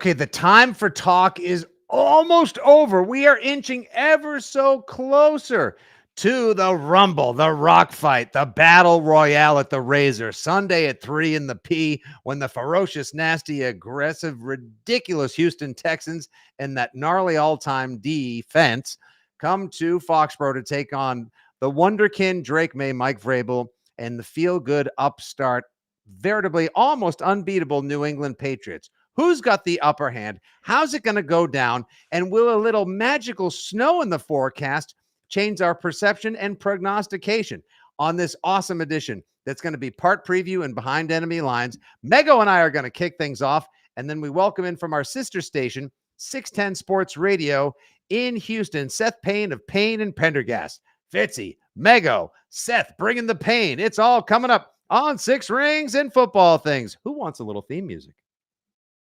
Okay, the time for talk is almost over. We are inching ever so closer to the Rumble, the Rock Fight, the Battle Royale at the Razor, Sunday at 3 in the P, when the ferocious, nasty, aggressive, ridiculous Houston Texans and that gnarly all-time defense come to Foxboro to take on the wonderkin Drake Maye, Mike Vrabel, and the feel-good upstart, veritably almost unbeatable New England Patriots. Who's got the upper hand? How's it going to go down? And will a little magical snow in the forecast change our perception and prognostication on this awesome edition that's going to be part preview and behind enemy lines? Mego and I are going to kick things off, and then we welcome in from our sister station, 610 Sports Radio in Houston, Seth Payne of Payne and Pendergast. Fitzy, Mego, Seth, bringing the pain. It's all coming up on Six Rings and Football Things. Who wants a little theme music?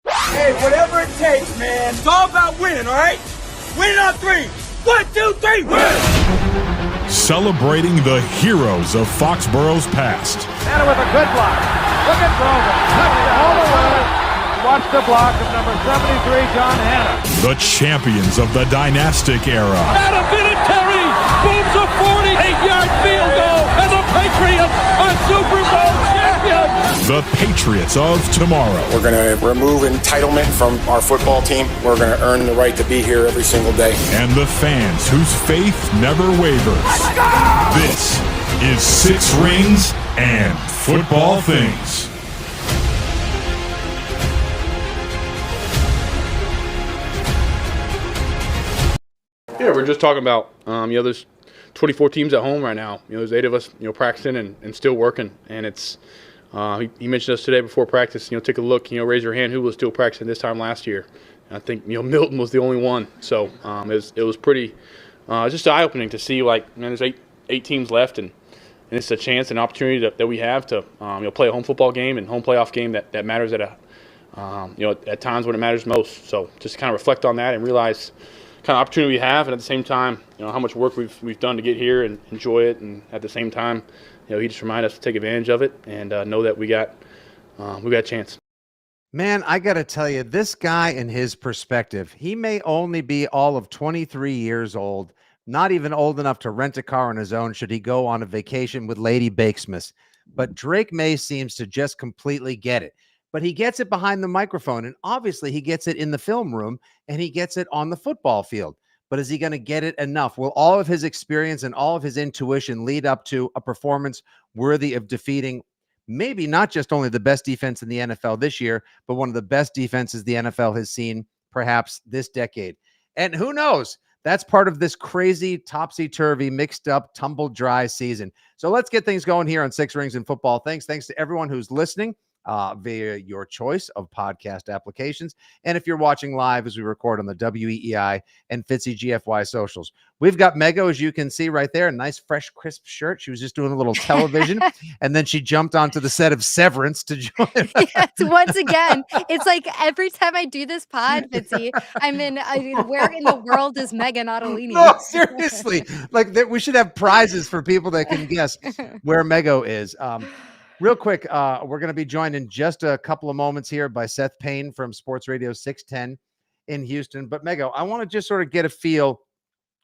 Hey, whatever it takes, man. It's all about winning, all right? Winning on 3. 1, 2, 3, win! Celebrating the heroes of Foxboro's past. And with a good block. Look at Grover. Coming all the way. Watch the block of number 73, John Hanna. The champions of the dynastic era. Adam Vinatieri booms a 48-yard field goal, and the Patriots are Super Bowl champions. The Patriots of tomorrow. We're going to remove entitlement from our football team. We're going to earn the right to be here every single day. And the fans whose faith never wavers. This is Six Rings and Football Things. Yeah, we're just talking about, there's 24 teams at home right now. There's 8 of us, practicing and still working. And it's, he mentioned us today before practice, take a look, raise your hand who was still practicing this time last year. And I think, Milton was the only one. So it was pretty, just eye-opening to see, there's eight teams left, and it's a chance, an opportunity that we have to, play a home football game and home playoff game that matters at times when it matters most. So just kind of reflect on that and realize kind of opportunity we have, and at the same time, how much work we've done to get here and enjoy it, and at the same time, he just reminded us to take advantage of it and know that we got a chance. Man, I got to tell you, this guy and his perspective, he may only be all of 23 years old, not even old enough to rent a car on his own should he go on a vacation with Lady Bakesmith. But Drake Maye seems to just completely get it. But he gets it behind the microphone, and obviously he gets it in the film room, and he gets it on the football field. But is he going to get it enough? Will all of his experience and all of his intuition lead up to a performance worthy of defeating maybe not just only the best defense in the NFL this year, but one of the best defenses the NFL has seen perhaps this decade? And who knows? That's part of this crazy, topsy-turvy, mixed-up, tumble-dry season. So let's get things going here on Six Rings and Football. Thanks to everyone who's listening via your choice of podcast applications. And if you're watching live as we record on the WEEI and Fitzy GFY socials, we've got Mego, as you can see right there, a nice, fresh, crisp shirt. She was just doing a little television, and then she jumped onto the set of Severance to join. Yes, once again, it's like every time I do this pod, Fitzy, where in the world is Megan Ottolini? No, seriously. We should have prizes for people that can guess where Mego is. Real quick, we're going to be joined in just a couple of moments here by Seth Payne from Sports Radio 610 in Houston. But Mego, I want to just sort of get a feel,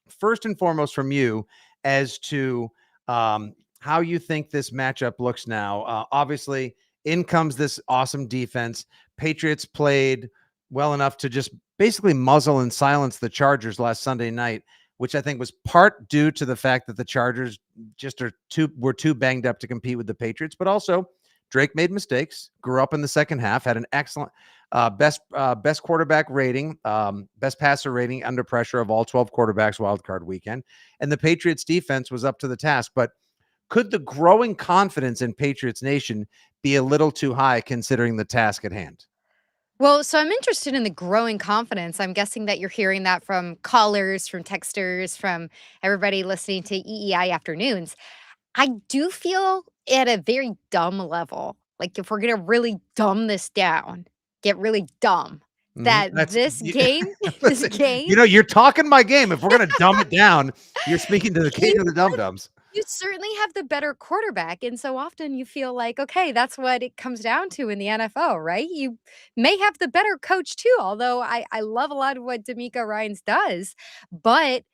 first and foremost, from you as to how you think this matchup looks now. Obviously, in comes this awesome defense. Patriots played well enough to just basically muzzle and silence the Chargers last Sunday night, which I think was part due to the fact that the Chargers just were too banged up to compete with the Patriots, but also Drake made mistakes, grew up in the second half, had an excellent best quarterback rating, best passer rating under pressure of all 12 quarterbacks wildcard weekend. And the Patriots defense was up to the task. But could the growing confidence in Patriots Nation be a little too high considering the task at hand? Well, so I'm interested in the growing confidence. I'm guessing that you're hearing that from callers, from texters, from everybody listening to EEI Afternoons. I do feel at a very dumb level, like if we're going to really dumb this down, get really dumb, that this game, you're talking my game. If we're going to dumb it down, you're speaking to the king of the dum-dums. You certainly have the better quarterback, and so often you feel like, okay, that's what it comes down to in the NFL, right? You may have the better coach too, although I love a lot of what D'Amico Ryans does, but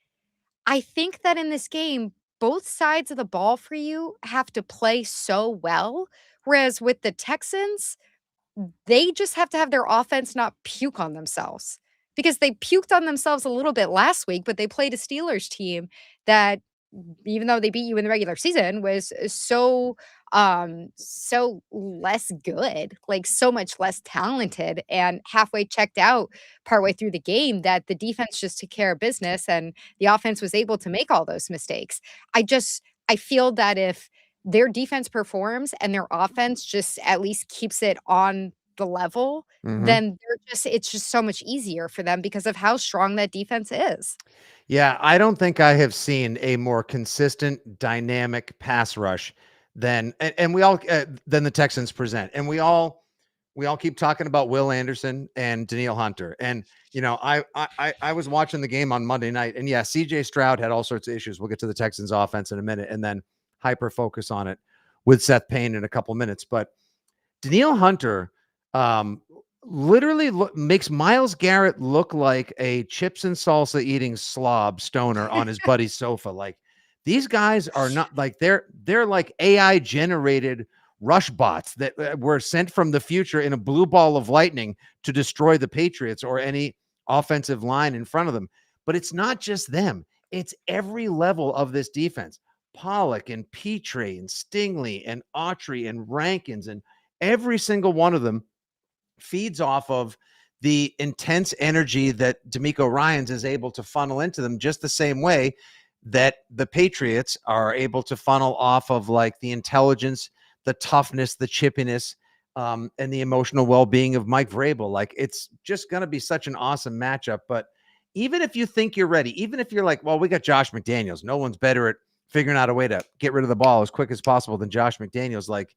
I think that in this game, both sides of the ball for you have to play so well, whereas with the Texans, they just have to have their offense not puke on themselves because they puked on themselves a little bit last week, but they played a Steelers team that even though they beat you in the regular season was so less good, like so much less talented and halfway checked out partway through the game that the defense just took care of business and the offense was able to make all those mistakes. I feel that if their defense performs and their offense just at least keeps it on the level, Mhm. then it's just so much easier for them because of how strong that defense is. Yeah, I don't think I have seen a more consistent, dynamic pass rush and we all than the Texans present. And we all keep talking about Will Anderson and Danielle Hunter. And I was watching the game on Monday night, and yeah, CJ Stroud had all sorts of issues. We'll get to the Texans offense in a minute, and then hyper focus on it with Seth Payne in a couple minutes. But Danielle Hunter um, literally makes Myles Garrett look like a chips and salsa eating slob stoner on his buddy's sofa. Like these guys are not like they're like AI generated rush bots that were sent from the future in a blue ball of lightning to destroy the Patriots or any offensive line in front of them. But it's not just them. It's every level of this defense. Pollock and Petrie and Stingley and Autry and Rankins and every single one of them feeds off of the intense energy that D'Amico Ryans is able to funnel into them, just the same way that the Patriots are able to funnel off of like the intelligence, the toughness, the chippiness, and the emotional well-being of Mike Vrabel. Like it's just going to be such an awesome matchup. But even if you think you're ready, even if you're like, well, we got Josh McDaniels, no one's better at figuring out a way to get rid of the ball as quick as possible than Josh McDaniels. Like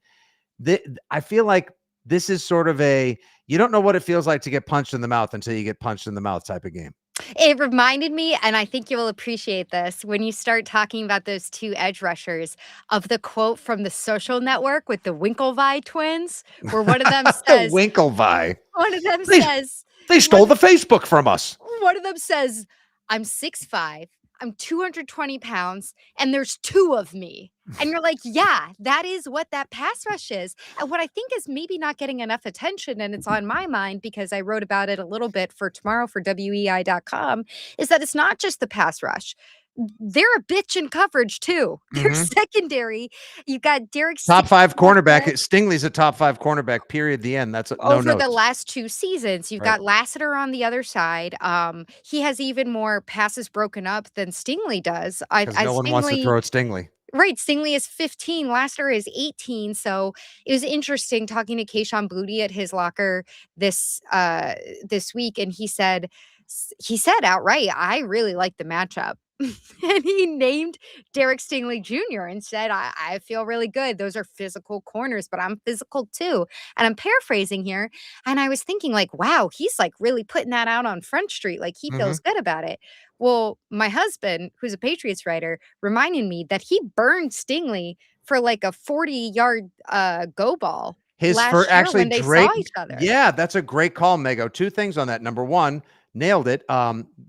I feel like this is sort of you don't know what it feels like to get punched in the mouth until you get punched in the mouth type of game. It reminded me, and I think you will appreciate this, when you start talking about those two edge rushers, of the quote from The Social Network with the Winklevi twins, where one of them says, Winklevi. one of them They- says, They stole the Facebook from us. one of them says, I'm 6'5", I'm 220 pounds, and there's two of me. And you're like, yeah, that is what that pass rush is. And what I think is maybe not getting enough attention, and it's on my mind because I wrote about it a little bit for tomorrow for WEI.com, is that it's not just the pass rush. They're a bitch in coverage too. They're secondary. You've got Derek Top 5 cornerback. Stingley Stingley's a top 5 cornerback, period. The end. That's no over the notes. last 2 seasons. You've got Lassiter on the other side. He has even more passes broken up than Stingley does. Because no one wants to throw at Stingley. Right, Stingley is 15, Lassiter is 18, so it was interesting talking to Kayshon Boutte at his locker this week, and he said outright, "I really like the matchup." And he named Derek Stingley Jr. and said, I feel really good. Those are physical corners, but I'm physical too. And I'm paraphrasing here. And I was thinking like, wow, he's like really putting that out on Front Street. Like he feels good about it. Well, my husband, who's a Patriots writer, reminded me that he burned Stingley for like a 40-yard go ball. His last first, year actually, when they Drake. saw each other. Yeah, that's a great call, Mego. 2 things on that. Number one, nailed it.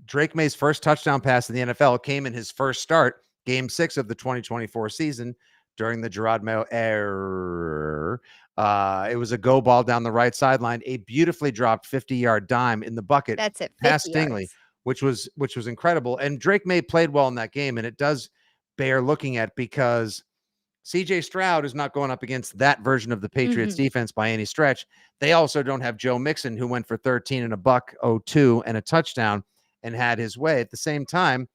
Drake Maye's first touchdown pass in the NFL came in his first start, game 6 of the 2024 season during the Gerard Mayo error. It was a go ball down the right sideline, a beautifully dropped 50-yard dime in the bucket. That's it. Past Stingley, which was incredible. And Drake Maye played well in that game, and it does bear looking at because CJ Stroud is not going up against that version of the Patriots defense by any stretch. They also don't have Joe Mixon, who went for 13 and a $102 and a touchdown and had his way. At the same time,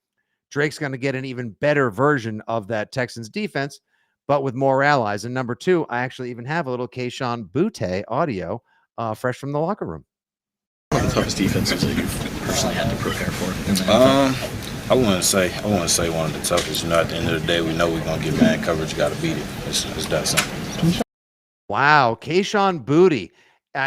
Drake's going to get an even better version of that Texans defense, but with more allies. And number 2, I actually even have a little Kayshon Boutte audio fresh from the locker room. What are the toughest defenses that you've personally had to prepare for? I wouldn't say one of the toughest. At the end of the day, we know we're gonna get man coverage. You got to beat it. It's that simple. Wow, Kayshon Boutte.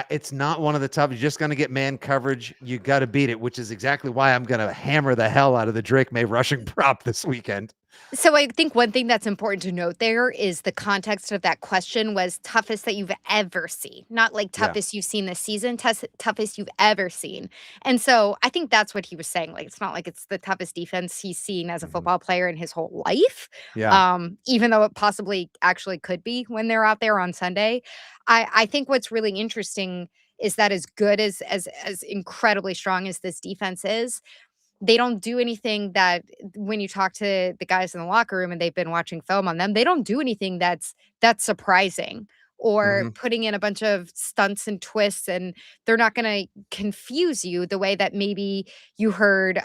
It's not one of the toughest. You're just going to get man coverage. You got to beat it, which is exactly why I'm going to hammer the hell out of the Drake Maye rushing prop this weekend. So I think one thing that's important to note there is the context of that question was toughest that you've ever seen, not like Yeah. toughest you've seen this season, toughest you've ever seen. And so I think that's what he was saying. Like, it's not like it's the toughest defense he's seen as a football player in his whole life. Yeah. Even though it possibly actually could be when they're out there on Sunday. I think what's really interesting is that as good as incredibly strong as this defense is, they don't do anything that when you talk to the guys in the locker room and they've been watching film on them, they don't do anything that's surprising or Mhm. putting in a bunch of stunts and twists, and they're not going to confuse you the way that maybe you heard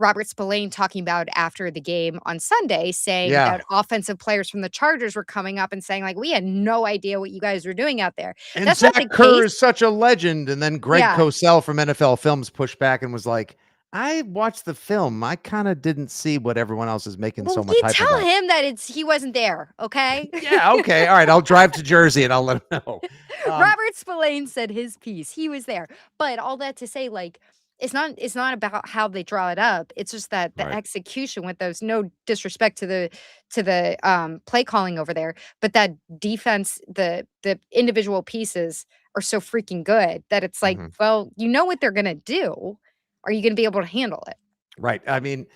Robert Spillane talking about after the game on Sunday, saying Yeah. that offensive players from the Chargers were coming up and saying like, we had no idea what you guys were doing out there. And That's not the Zach Kerr case. is such a legend. And then Greg Yeah. Cosell from NFL Films pushed back and was like, I watched the film. I kind of didn't see what everyone else is making so much You hype tell about. him that he wasn't there, okay? Yeah, okay. All right. I'll drive to Jersey and I'll let him know. Robert Spillane said his piece. He was there. But all that to say, like, it's not about how they draw it up. It's just that the Right. execution with those, no disrespect to the play calling over there, but that defense, the individual pieces are so freaking good that it's like, well, you know what they're gonna do. Are you gonna be able to handle it? Right. I mean,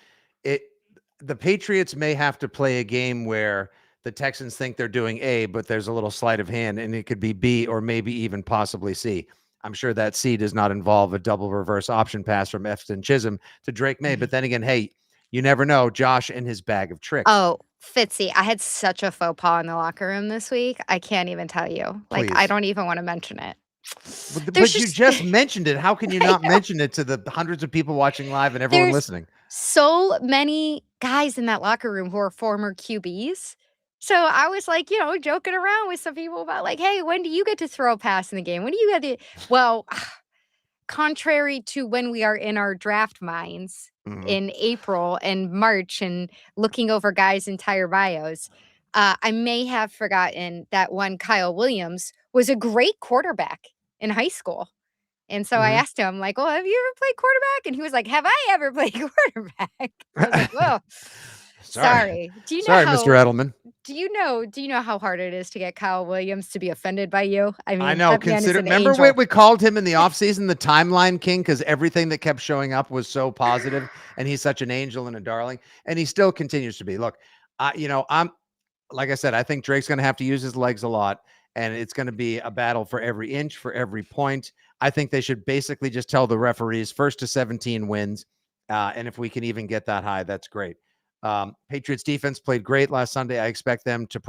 the Patriots may have to play a game where the Texans think they're doing A, but there's a little sleight of hand and it could be B or maybe even possibly C. I'm sure that C does not involve a double reverse option pass from Efton Chisholm to Drake Maye. But then again, hey, you never know. Josh and his bag of tricks. Oh, Fitzy, I had such a faux pas in the locker room this week. I can't even tell you. Like, I Please. don't even want to mention it. But you just mentioned it. How can you not mention it to the hundreds of people watching live and everyone listening? So many guys in that locker room who are former QBs. So I was like, joking around with some people about like, hey, when do you get to throw a pass in the game? When do you get to? Well, contrary to when we are in our draft minds in April and March and looking over guys' entire bios, I may have forgotten that one Kyle Williams was a great quarterback in high school. And so I asked him, like, well, have you ever played quarterback? And he was like, have I ever played quarterback? I was like, well, sorry. Do you know Sorry, Mr. Edelman. Do you know how hard it is to get Kyle Williams to be offended by you? I mean, I know. that man is an Remember angel. what we called him in the offseason, the timeline king, because everything that kept showing up was so positive, and he's such an angel and a darling, and he still continues to be. Look, I'm like I said, I think Drake's going to have to use his legs a lot, and it's going to be a battle for every inch, for every point. I think they should basically just tell the referees first to 17 wins, and if we can even get that high, that's great. Patriots defense played great last Sunday. I expect them to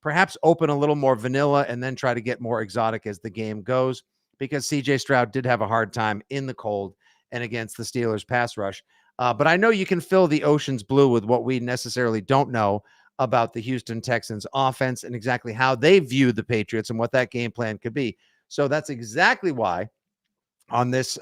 perhaps open a little more vanilla and then try to get more exotic as the game goes, because CJ Stroud did have a hard time in the cold and against the Steelers pass rush. But I know you can fill the oceans blue with what we necessarily don't know about the Houston Texans offense and exactly how they view the Patriots and what that game plan could be. So that's exactly why on this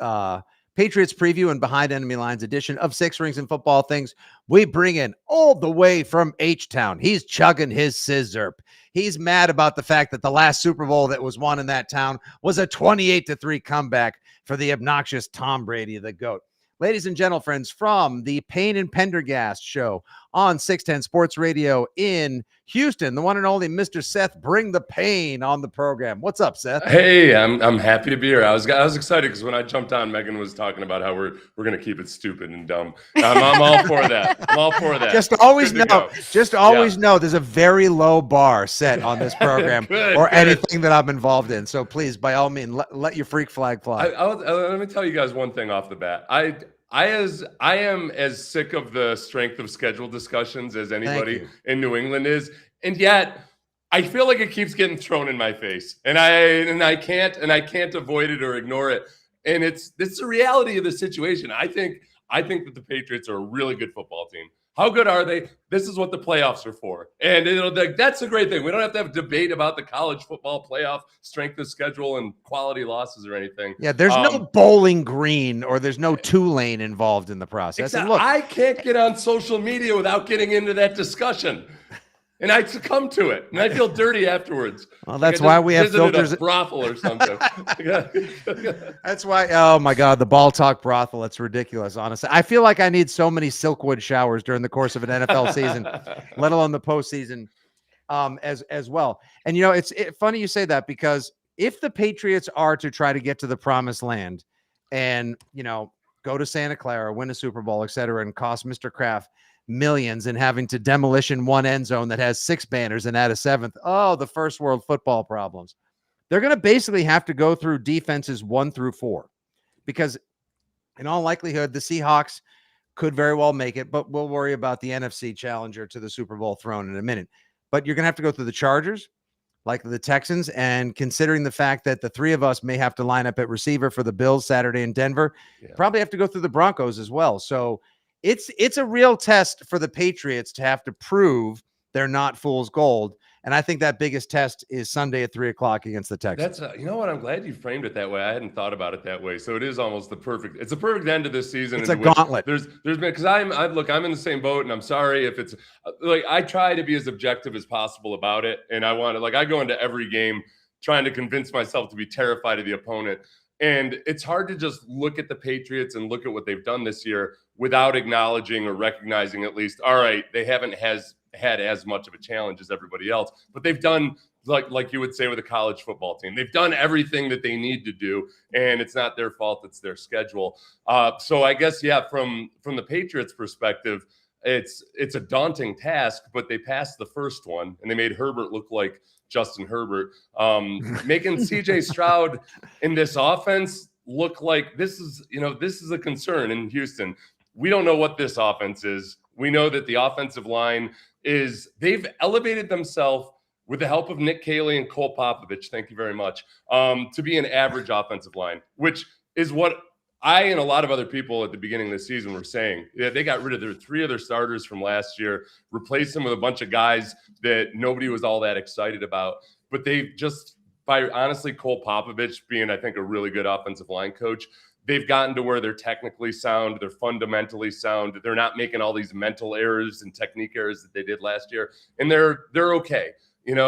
Patriots preview and Behind Enemy Lines edition of Six Rings and Football Things, we bring in all the way from H-Town. He's chugging his scissor. He's mad about the fact that the last Super Bowl that was won in that town was a 28-3 comeback for the obnoxious Tom Brady, the GOAT. Ladies and gentle friends, from the Payne and Pendergast show on 610 Sports Radio in Houston, the one and only Mr. Seth Bring the Pain on the program. What's up, Seth? Hey, I'm happy to be here. I was excited because when I jumped on, Megan was talking about how we're gonna keep it stupid and dumb. I'm all for that. I'm all for that. Just always know there's a very low bar set on this program or anything that I'm involved in. So please, by all means, let your freak flag fly. Let me tell you guys one thing off the bat. I am as sick of the strength of schedule discussions as anybody in New England is, and yet I feel like it keeps getting thrown in my face, and I can't avoid it or ignore it. And it's the reality of the situation. I think that the Patriots are a really good football team. How good are they? This is what the playoffs are for. And that's a great thing. We don't have to have a debate about the college football playoff strength of schedule and quality losses or anything. Yeah, there's no Bowling Green or there's no Tulane involved in the process. Exactly. And look, I can't get on social media without getting into that discussion. And I succumb to it, and I feel dirty afterwards. Well, that's why we have filters. A brothel or something. That's why. Oh my God, the ball talk brothel. It's ridiculous. Honestly, I feel like I need so many Silkwood showers during the course of an NFL season, let alone the postseason, as well. And it's funny you say that, because if the Patriots are to try to get to the promised land, and go to Santa Clara, win a Super Bowl, et cetera, and cost Mr. Kraft millions and having to demolition one end zone that has 6 banners and add a 7th. Oh, the first world football problems. They're going to basically have to go through defenses 1 through 4, because in all likelihood, the Seahawks could very well make it, but we'll worry about the NFC challenger to the Super Bowl throne in a minute. But you're going to have to go through the Chargers, like the Texans, and considering the fact that the 3 of us may have to line up at receiver for the Bills Saturday in Denver, probably have to go through the Broncos as well. So it's a real test for the Patriots to have to prove they're not fool's gold. And I think that biggest test is Sunday at 3:00 against the Texans. That's you know what? I'm glad you framed it that way. I hadn't thought about it that way. So it is almost it's a perfect end to this season. It's a gauntlet. There's been, because I'm in the same boat, and I'm sorry if it's like, I try to be as objective as possible about it. And I go into every game trying to convince myself to be terrified of the opponent. And it's hard to just look at the Patriots and look at what they've done this year without acknowledging or recognizing, at least, all right, they haven't had as much of a challenge as everybody else, but they've done, like you would say with a college football team, they've done everything that they need to do, and it's not their fault, it's their schedule. So I guess, from the Patriots perspective, it's a daunting task, but they passed the first one, and they made Herbert look like Justin Herbert, making CJ Stroud in this offense look like this is a concern in Houston. We don't know what this offense is. We know that the offensive line they've elevated themselves with the help of Nick Caley and Cole Popovich. Thank you very much. To be an average offensive line, which is what I and a lot of other people at the beginning of the season were saying. They got rid of their 3 other starters from last year, replaced them with a bunch of guys that nobody was all that excited about. But they've just, by honestly Cole Popovich being, I think, a really good offensive line coach, they've gotten to where they're technically sound, they're fundamentally sound, they're not making all these mental errors and technique errors that they did last year, and they're okay.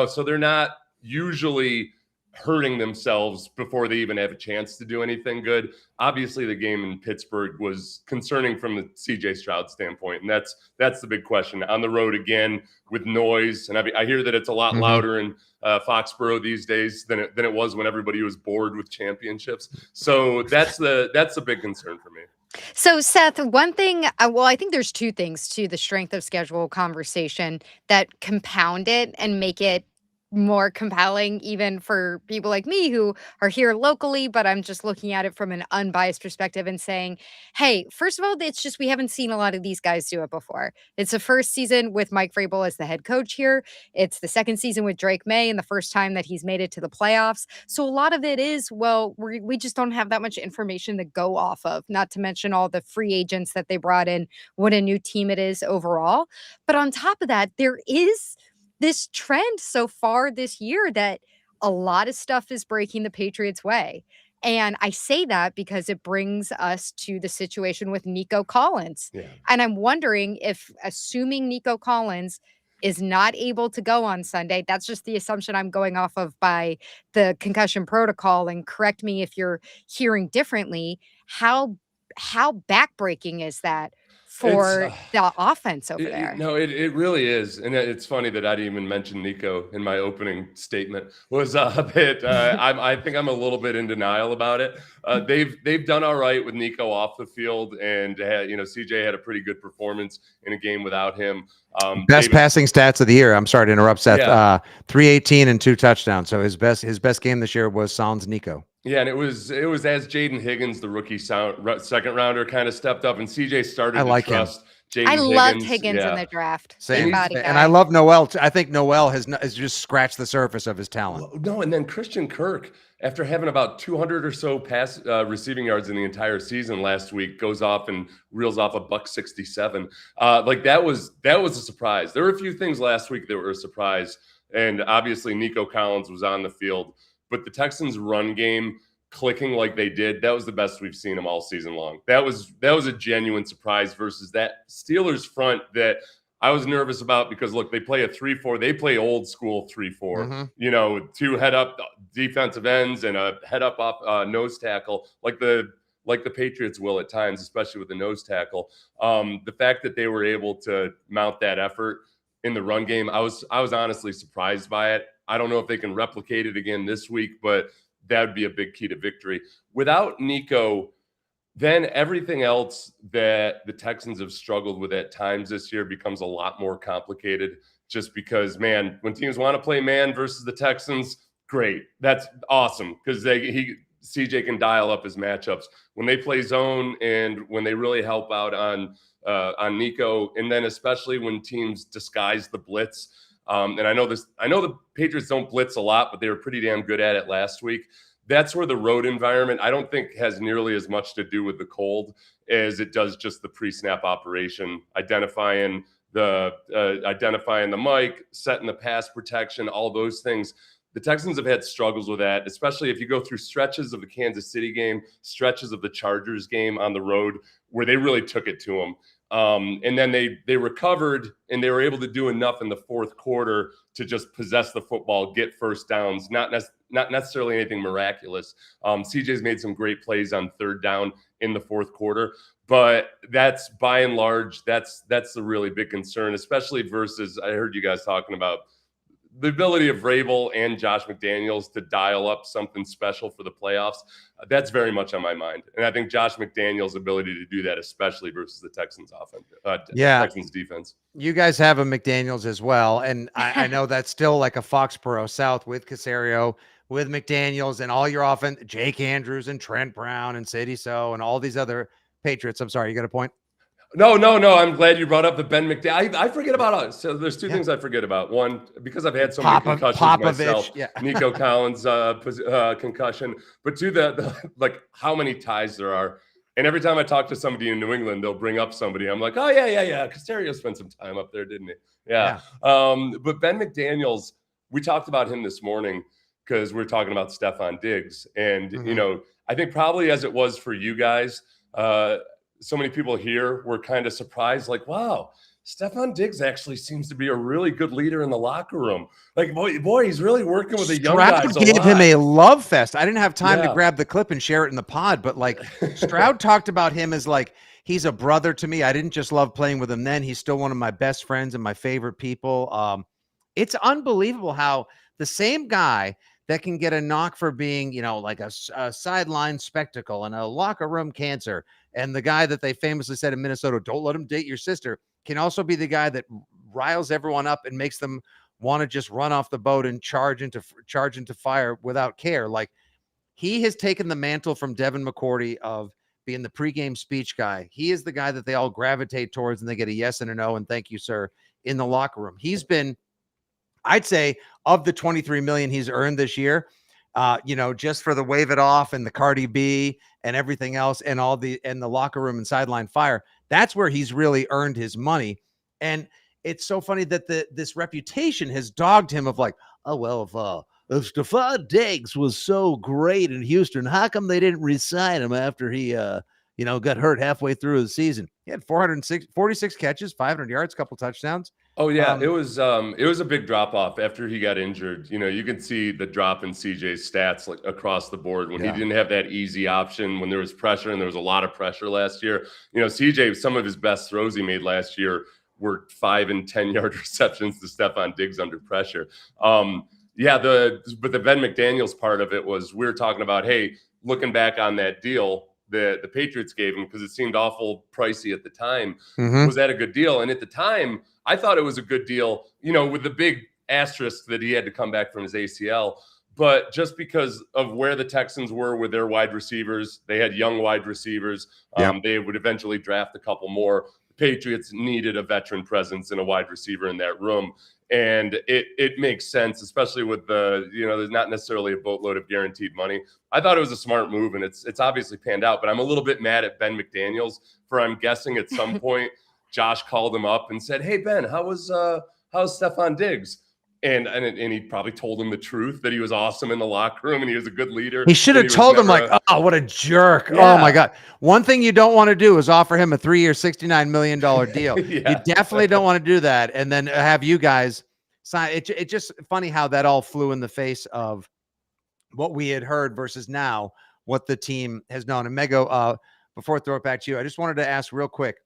So they're not usually hurting themselves before they even have a chance to do anything good. Obviously, the game in Pittsburgh was concerning from the CJ Stroud standpoint, and that's the big question. On the road again with noise, and I hear that it's a lot louder in Foxboro these days than it was when everybody was bored with championships. So that's the big concern for me. So, Seth, one thing, I think there's 2 things to the strength of schedule conversation that compound it and make it more compelling, even for people like me who are here locally, but I'm just looking at it from an unbiased perspective and saying, hey, first of all, it's just we haven't seen a lot of these guys do it before. It's the first season with Mike Vrabel as the head coach here. It's the second season with Drake Maye and the first time that he's made it to the playoffs. So a lot of it is, we just don't have that much information to go off of, not to mention all the free agents that they brought in, what a new team it is overall. But on top of that, there is this trend so far this year that a lot of stuff is breaking the Patriots' way. And I say that because it brings us to the situation with Nico Collins. Yeah. And I'm wondering if, assuming Nico Collins is not able to go on Sunday, that's just the assumption I'm going off of by the concussion protocol, and correct me if you're hearing differently, how backbreaking is that for the offense over there? No, it really is. And it's funny that I didn't even mention Nico in my opening statement. I think I'm a little bit in denial about it. They've done all right with Nico off the field, and CJ had a pretty good performance in a game without him. Best passing stats of the year. I'm sorry to interrupt, Seth. 318 and 2 touchdowns. So his best game this year was sans Nico. Yeah, and it was as Jaden Higgins, the rookie second rounder, kind of stepped up, and CJ started to trust Jaden Higgins. I loved Higgins in the draft. Same. And I love Noel. I think Noel has just scratched the surface of his talent. No, and then Christian Kirk, after having about 200 or so pass receiving yards in the entire season last week, goes off and reels off $167. That was a surprise. There were a few things last week that were a surprise, and obviously Nico Collins was on the field. But the Texans' run game clicking like they did, that was the best we've seen them all season long. That was a genuine surprise versus that Steelers front that I was nervous about because, look, they play a 3-4. They play old school 3-4, you know, 2 head-up defensive ends and a head-up nose tackle like the Patriots will at times, especially with the nose tackle. The fact that they were able to mount that effort in the run game, I was honestly surprised by it. I don't know if they can replicate it again this week, but that would be a big key to victory. Without Nico, then everything else that the Texans have struggled with at times this year becomes a lot more complicated just because, man, when teams want to play man versus the Texans, great. That's awesome because CJ can dial up his matchups. When they play zone and when they really help out on Nico, and then especially when teams disguise the blitz. And I know the Patriots don't blitz a lot, but they were pretty damn good at it last week. That's where the road environment, I don't think, has nearly as much to do with the cold as it does just the pre-snap operation, identifying the mic, setting the pass protection, all those things. The Texans have had struggles with that, especially if you go through stretches of the Kansas City game, stretches of the Chargers game on the road where they really took it to them. And then they recovered and they were able to do enough in the fourth quarter to just possess the football, get first downs, not necessarily anything miraculous. CJ's made some great plays on third down in the fourth quarter, but that's by and large, that's the really big concern, especially versus, I heard you guys talking about the ability of Vrabel and Josh McDaniels to dial up something special for the playoffs. That's very much on my mind. And I think Josh McDaniels' ability to do that, especially versus the Texans offense, Texans defense. You guys have a McDaniels as well. And I know that's still like a Foxboro South with Caserio, with McDaniels and all your offense, Jake Andrews and Trent Brown and Sadie So and all these other Patriots. I'm sorry, you got a point? No. I'm glad you brought up the Ben McDaniels. I forget about us. So there's two things I forget about. One, because I've had so many concussions myself. Nico Collins concussion. But two, like how many ties there are. And every time I talk to somebody in New England, they'll bring up somebody. I'm like, oh yeah. Caserio spent some time up there, didn't he? Yeah. But Ben McDaniels, we talked about him this morning because we're talking about Stefon Diggs, and you know, I think probably as it was for you guys. So many people here were kind of surprised, like, wow, Stefon Diggs actually seems to be a really good leader in the locker room. Like, boy, he's really working with the young guys a lot. Gave him a love fest. I didn't have time to grab the clip and share it in the pod, but like Stroud talked about him as like, he's a brother to me. I didn't just love playing with him then. He's still one of my best friends and my favorite people. It's unbelievable how the same guy that can get a knock for being, you know, like a sideline spectacle and a locker room cancer, and the guy that they famously said in Minnesota, don't let him date your sister, can also be the guy that riles everyone up and makes them want to just run off the boat and charge into fire without care. Like, he has taken the mantle from Devin McCourty of being the pregame speech guy. He is the guy that they all gravitate towards and they get a yes and a no and thank you, sir, in the locker room. He's been, I'd say, of the $23 million he's earned this year, you know, just for the wave it off and the Cardi B and everything else and the locker room and sideline fire, that's where he's really earned his money. And it's so funny that this reputation has dogged him of like, oh, well, if Stefon Diggs was so great in Houston, how come they didn't re-sign him after he, got hurt halfway through the season? He had 46 catches, 500 yards, couple touchdowns. Oh yeah, it was a big drop off after he got injured. You know, you can see the drop in CJ's stats like across the board when he didn't have that easy option, when there was pressure, and there was a lot of pressure last year. You know, CJ, some of his best throws he made last year were 5 and 10 yard receptions to Stefon Diggs under pressure. But the Ben McDaniels part of it was, we were talking about, hey, looking back on that deal that the Patriots gave him because it seemed awful pricey at the time. Was that a good deal? And at the time, I thought it was a good deal, you know, with the big asterisk that he had to come back from his ACL. But just because of where the Texans were with their wide receivers, they had young wide receivers. They would eventually draft a couple more. The Patriots needed a veteran presence and a wide receiver in that room. And it makes sense, especially with there's not necessarily a boatload of guaranteed money. I thought it was a smart move, and it's obviously panned out. But I'm a little bit mad at Ben McDaniels for, I'm guessing at some point, Josh called him up and said, hey, Ben, how's Stefon Diggs? And he probably told him the truth that he was awesome in the locker room and he was a good leader. He should have told him, like, oh, what a jerk. Yeah. Oh, my God. One thing you don't want to do is offer him a 3-year, $69 million deal. Yeah. You definitely don't want to do that. And then have you guys sign. It's just funny how that all flew in the face of what we had heard versus now what the team has known. And Mego, before I throw it back to you, I just wanted to ask real quick,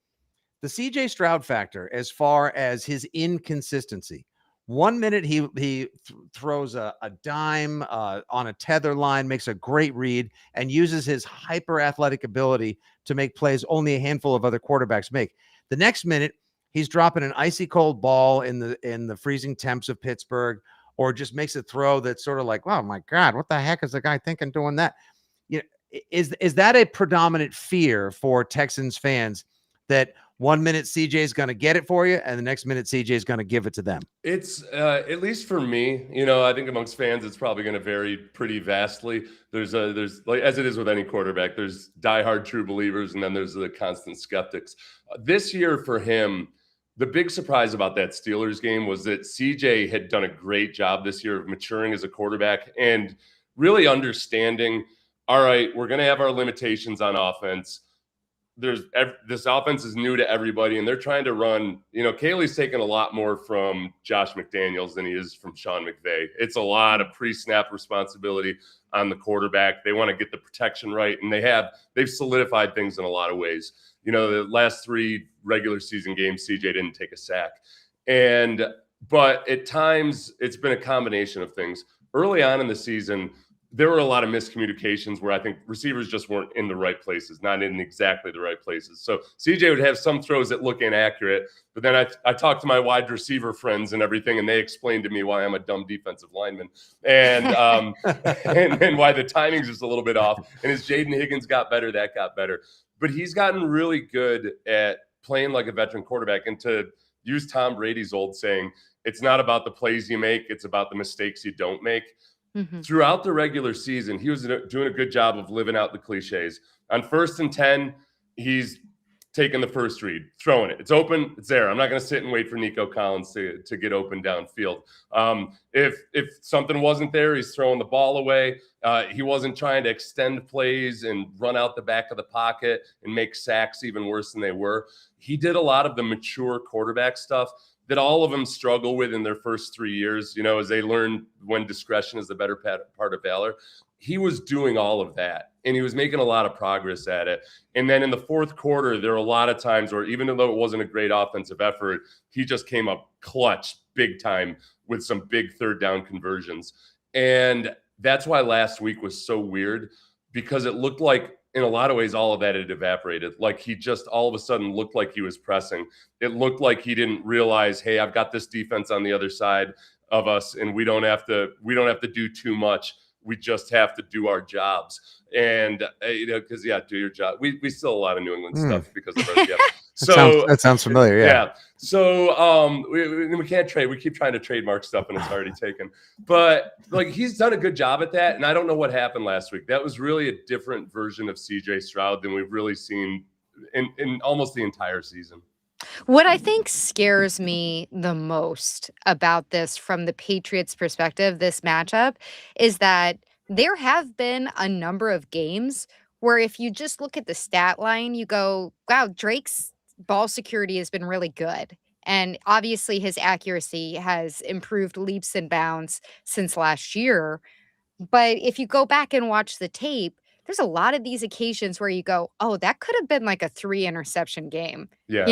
the CJ Stroud factor as far as his inconsistency. 1 minute he throws a dime on a tether line, makes a great read, and uses his hyper athletic ability to make plays only a handful of other quarterbacks make. The next minute, he's dropping an icy cold ball in the freezing temps of Pittsburgh, or just makes a throw that's sort of like, oh my God, what the heck is the guy thinking doing that? You know, is that a predominant fear for Texans fans, that 1 minute CJ is going to get it for you, and the next minute CJ is going to give it to them? It's at least for me, I think amongst fans, it's probably going to vary pretty vastly. There's like, as it is with any quarterback, there's diehard true believers, and then there's the constant skeptics. This year for him, the big surprise about that Steelers game was that CJ had done a great job this year of maturing as a quarterback and really understanding, all right, we're going to have our limitations on offense. This offense is new to everybody, and they're trying to run. Caley's taken a lot more from Josh McDaniels than he is from Sean McVay. It's a lot of pre-snap responsibility on the quarterback. They want to get the protection right, and they've solidified things in a lot of ways. The last 3 regular season games, CJ didn't take a sack, but at times it's been a combination of things. Early on in the season, there were a lot of miscommunications where I think receivers just weren't in the right places, not in exactly the right places. So CJ would have some throws that look inaccurate, but then I talked to my wide receiver friends and everything, and they explained to me why I'm a dumb defensive lineman and and why the timing's just a little bit off. And as Jaden Higgins got better, that got better. But he's gotten really good at playing like a veteran quarterback. And to use Tom Brady's old saying, it's not about the plays you make, it's about the mistakes you don't make. Mm-hmm. Throughout the regular season, he was doing a good job of living out the cliches. On 1st and 10, he's taking the first read, throwing it. It's open, it's there. I'm not going to sit and wait for Nico Collins to get open downfield. If something wasn't there, he's throwing the ball away. He wasn't trying to extend plays and run out the back of the pocket and make sacks even worse than they were. He did a lot of the mature quarterback stuff that all of them struggle with in their first 3 years, as they learn when discretion is the better part of valor. He was doing all of that, and he was making a lot of progress at it. And then in the fourth quarter, there were a lot of times where, even though it wasn't a great offensive effort, he just came up clutch big time with some big third down conversions. And that's why last week was so weird, because it looked like, in a lot of ways, all of that had evaporated. Like, he just all of a sudden looked like he was pressing. It looked like he didn't realize, hey, I've got this defense on the other side of us, and we don't have to do too much. We just have to do our jobs. And, because, do your job. We still a lot of New England stuff because of our So that sounds familiar. Yeah. So we can't trade. We keep trying to trademark stuff, and it's already taken. But he's done a good job at that. And I don't know what happened last week. That was really a different version of CJ Stroud than we've really seen in almost the entire season. What I think scares me the most about this from the Patriots' perspective, this matchup, is that there have been a number of games where if you just look at the stat line, you go, wow, Drake's ball security has been really good. And obviously his accuracy has improved leaps and bounds since last year. But if you go back and watch the tape, there's a lot of these occasions where you go, oh, that could have been like a 3 interception game. Yeah.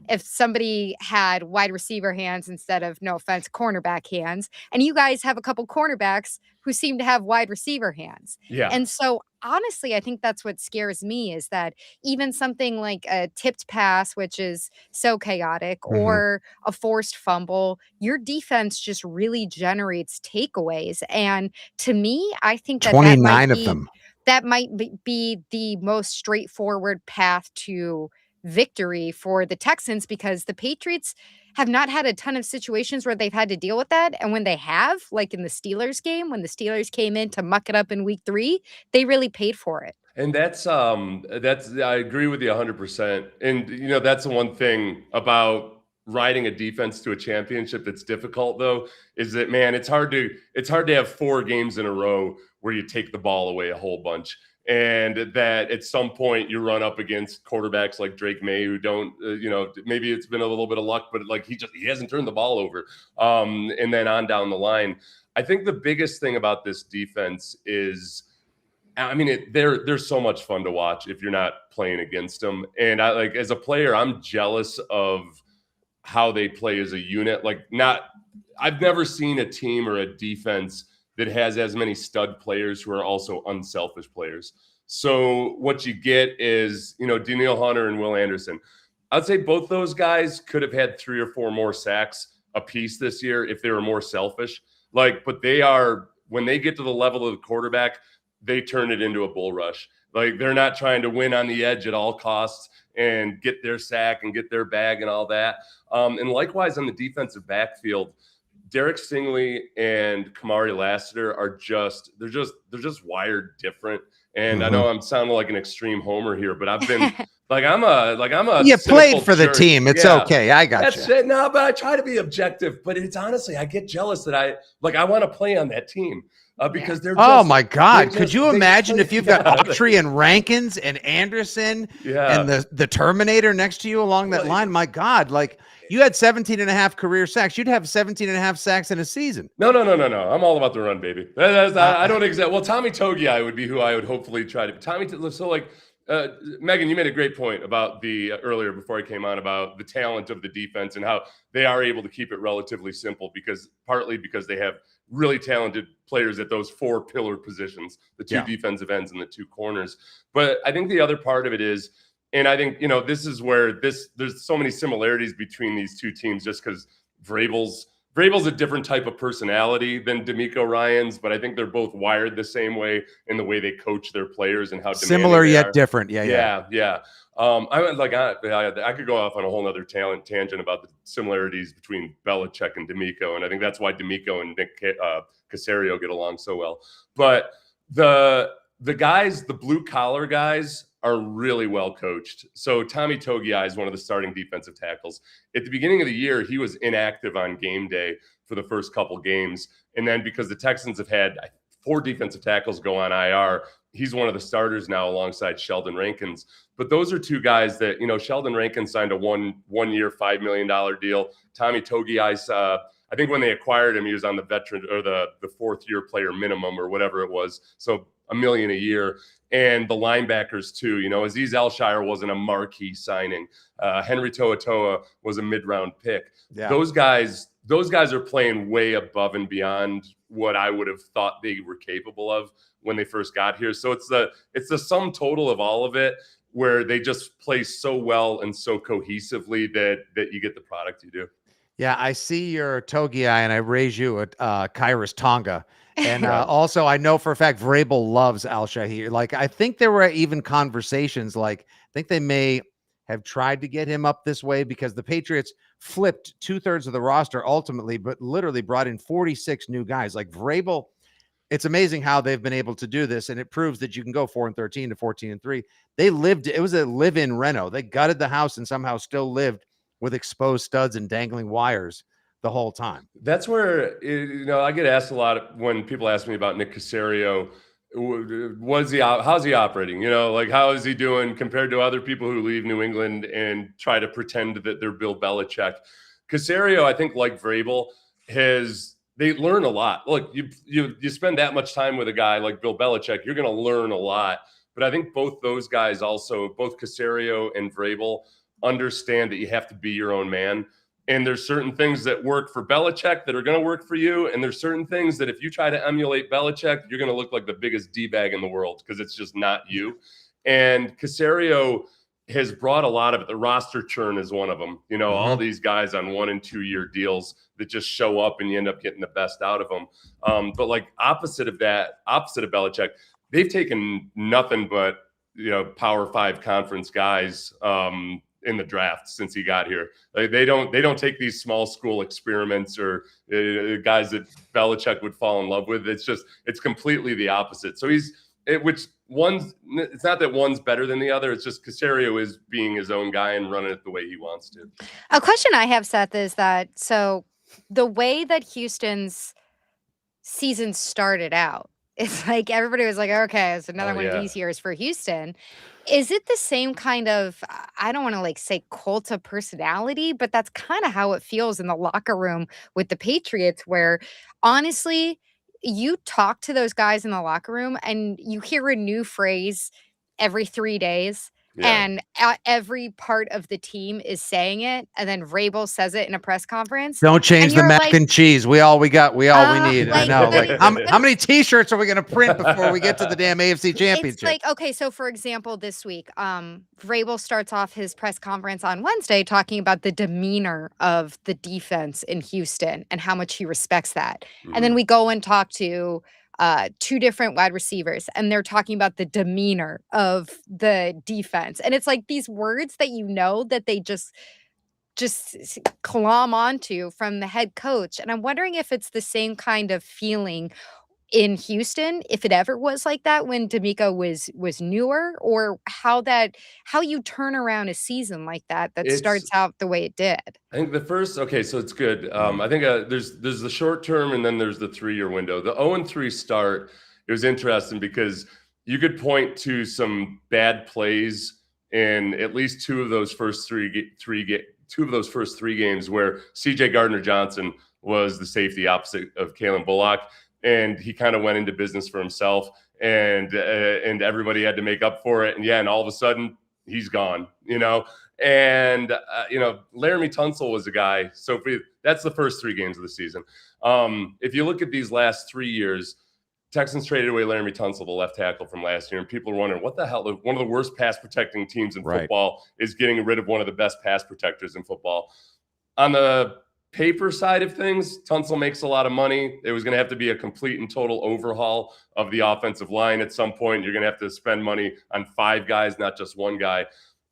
If somebody had wide receiver hands instead of, no offense, cornerback hands, and you guys have a couple cornerbacks who seem to have wide receiver hands. Yeah. And so honestly, I think that's what scares me, is that even something like a tipped pass, which is so chaotic, or a forced fumble, your defense just really generates takeaways. And to me, I think that 29 of them. That might be the most straightforward path to victory for the Texans, because the Patriots have not had a ton of situations where they've had to deal with that. And when they have, like in the Steelers game, when the Steelers came in to muck it up in week 3, they really paid for it. And that's I agree with you 100%. And, that's the one thing about riding a defense to a championship that's difficult, though, is that, man, it's hard to have 4 games in a row where you take the ball away a whole bunch. And that at some point you run up against quarterbacks like Drake Maye who don't, maybe it's been a little bit of luck, but like he hasn't turned the ball over. And then on down the line, I think the biggest thing about this defense is, I mean, they're so much fun to watch if you're not playing against them. And as a player, I'm jealous of how they play as a unit. I've never seen a team or a defense that has as many stud players who are also unselfish players. So what you get is, Danielle Hunter and Will Anderson. I'd say both those guys could have had 3 or 4 more sacks apiece this year if they were more selfish. But when they get to the level of the quarterback, they turn it into a bull rush. They're not trying to win on the edge at all costs and get their sack and get their bag and all that. And likewise on the defensive backfield, Derek Stingley and Kamari Lassiter are just wired different. And I know I'm sounding like an extreme homer here, but I've been I'm a you played for jerk. The team. It's okay. I got That's you. It. No, but I try to be objective. But it's honestly, I get jealous that I want to play on that team. Because they're just, oh my God. Could you imagine if you've got Autry and Rankins and Anderson and the Terminator next to you along that line? My God, you had 17 and a half career sacks. You'd have 17 and a half sacks in a season. No. I'm all about the run, baby. I don't exactly. Well, Tommy Togiai would be who I would hopefully try to. Megan, you made a great point about earlier before I came on about the talent of the defense and how they are able to keep it relatively simple partly because they have really talented players at those 4 pillar positions, the 2 defensive ends and the 2 corners. But I think the other part of it is, and I think, this is where there's so many similarities between these 2 teams just because Vrabel's a different type of personality than D'Amico Ryans, but I think they're both wired the same way in the way they coach their players and how similar yet different. Yeah. I could go off on a whole other tangent about the similarities between Belichick and D'Amico, and I think that's why D'Amico and Nick Caserio get along so well. But the guys, the blue collar guys, are really well coached. So Tommy Togiai is one of the starting defensive tackles. At the beginning of the year, he was inactive on game day for the first couple games. And then because the Texans have had 4 defensive tackles go on IR, he's one of the starters now alongside Sheldon Rankins. But those are 2 guys that, Sheldon Rankins signed a one-year, $5 million deal. Tommy Togiai's, I think when they acquired him, he was on the veteran or the 4th-year player minimum or whatever it was. So $1 million a year. And the linebackers too, Aziz Elshire wasn't a marquee signing. Henry To'oTo'o was a mid-round pick. Yeah. Those guys are playing way above and beyond what I would have thought they were capable of when they first got here. So it's the sum total of all of it where they just play so well and so cohesively that you get the product you do. Yeah, I see your Togiai and I raise you at Kairos Tonga. And also, I know for a fact Vrabel loves Al-Shahir. I think there were even conversations. I think they may have tried to get him up this way because the Patriots flipped 2/3 of the roster ultimately, but literally brought in 46 new guys. Vrabel, it's amazing how they've been able to do this, and it proves that you can go 4-13 to 14-3. It was a live-in reno. They gutted the house and somehow still lived with exposed studs and dangling wires the whole time. That's where, I get asked a lot when people ask me about Nick Caserio. How's he operating? How is he doing compared to other people who leave New England and try to pretend that they're Bill Belichick? Caserio, I think, like Vrabel, they learn a lot. Look, you spend that much time with a guy like Bill Belichick, you're going to learn a lot. But I think both those guys also, both Caserio and Vrabel, understand that you have to be your own man. And there's certain things that work for Belichick that are going to work for you. And there's certain things that if you try to emulate Belichick, you're going to look like the biggest D-bag in the world because it's just not you. And Caserio has brought a lot of it. The roster churn is one of them. All these guys on 1- and 2-year deals that just show up and you end up getting the best out of them. But opposite of Belichick, they've taken nothing but, Power 5 conference guys in the draft since he got here. They don't take these small school experiments or guys that Belichick would fall in love with. It's completely the opposite. So which it's not that one's better than the other. It's just Caserio is being his own guy and running it the way he wants to. A question I have, Seth, is that so the way that Houston's season started out, it's like everybody was like, okay, it's another one of these years for Houston. Is it the same kind of, I don't want to like say cult of personality, but that's kind of how it feels in the locker room with the Patriots, where honestly, you talk to those guys in the locker room and you hear a new phrase every 3 days. And every part of the team is saying it, and then Vrabel says it in a press conference. Don't change the mac and cheese. We all we need. I know. Like, how many T-shirts are we going to print before we get to the damn AFC Championship? It's like, okay, so for example, this week, Vrabel starts off his press conference on Wednesday talking about the demeanor of the defense in Houston and how much he respects that. And then we go and talk to 2 different wide receivers, and they're talking about the demeanor of the defense. And it's like these words that that they just clomb onto from the head coach. And I'm wondering if it's the same kind of feeling in Houston, if it ever was like that when DeMeco was newer, or how you turn around a season like that starts out the way it did. I think so it's good. I think there's the short term and then there's the 3-year window. The 0-3 start, it was interesting because you could point to some bad plays in at least 2 of those first three games where CJ Gardner-Johnson was the safety opposite of Kalen Bullock. And he kind of went into business for himself, and everybody had to make up for it. And all of a sudden he's gone, And Laramie Tunsil was a guy. So that's the first 3 games of the season. If you look at these last 3 years, Texans traded away Laramie Tunsil, the left tackle from last year, and people are wondering what the hell. One of the worst pass protecting teams in football is getting rid of one of the best pass protectors in football. On the paper side of things, Tunsil makes a lot of money. It was going to have to be a complete and total overhaul of the offensive line at some point. You're going to have to spend money on 5 guys, not just 1 guy.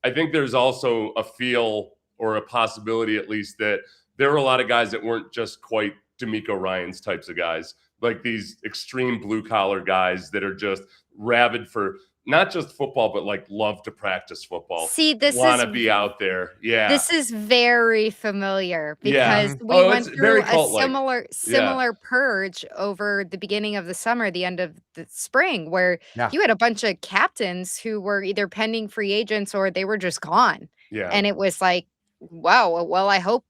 I think there's also a feel or a possibility, at least, that there were a lot of guys that weren't just quite DeMeco Ryans types of guys, like these extreme blue collar guys that are just rabid for not just football, but like love to practice football. See, this want to be out there. Yeah. This is very familiar because we went through a similar purge over the beginning of the summer, the end of the spring, where you had a bunch of captains who were either pending free agents or they were just gone. Yeah. And it was like, wow, well, I hope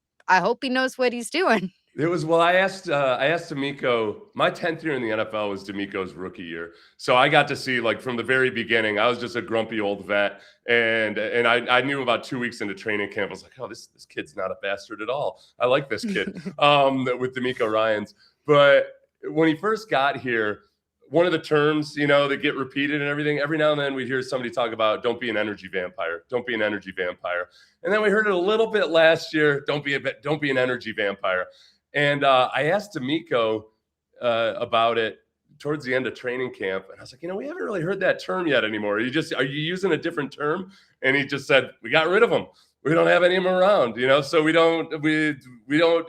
he knows what he's doing. It was, I asked DeMeco, my 10th year in the NFL was DeMeco's rookie year. So I got to see, like, from the very beginning, I was just a grumpy old vet. And I knew about 2 weeks into training camp, I was like, oh, this kid's not a bastard at all. I like this kid with DeMeco Ryans. But when he first got here, one of the terms, that get repeated and everything, every now and then we hear somebody talk about, don't be an energy vampire. Don't be an energy vampire. And then we heard it a little bit last year. Don't be an energy vampire. And I asked DeMeco about it towards the end of training camp. And I was like, we haven't really heard that term yet anymore. Are you using a different term? And he just said, we got rid of them. We don't have any of them around, so we don't,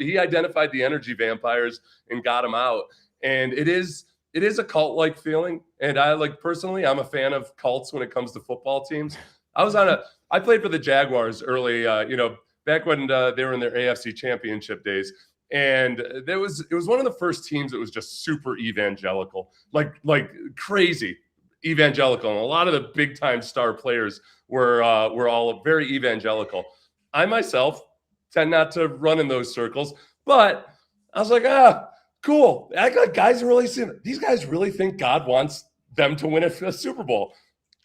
he identified the energy vampires and got them out. And it is a cult-like feeling. And personally, I'm a fan of cults when it comes to football teams. I played for the Jaguars early, back when they were in their AFC championship days. And it was one of the first teams that was just super evangelical, like crazy evangelical. And a lot of the big time star players were all very evangelical. I myself tend not to run in those circles, but I was like, cool. These guys really think God wants them to win a Super Bowl.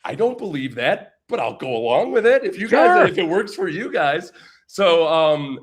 I don't believe that, but I'll go along with it if it works for you guys. So,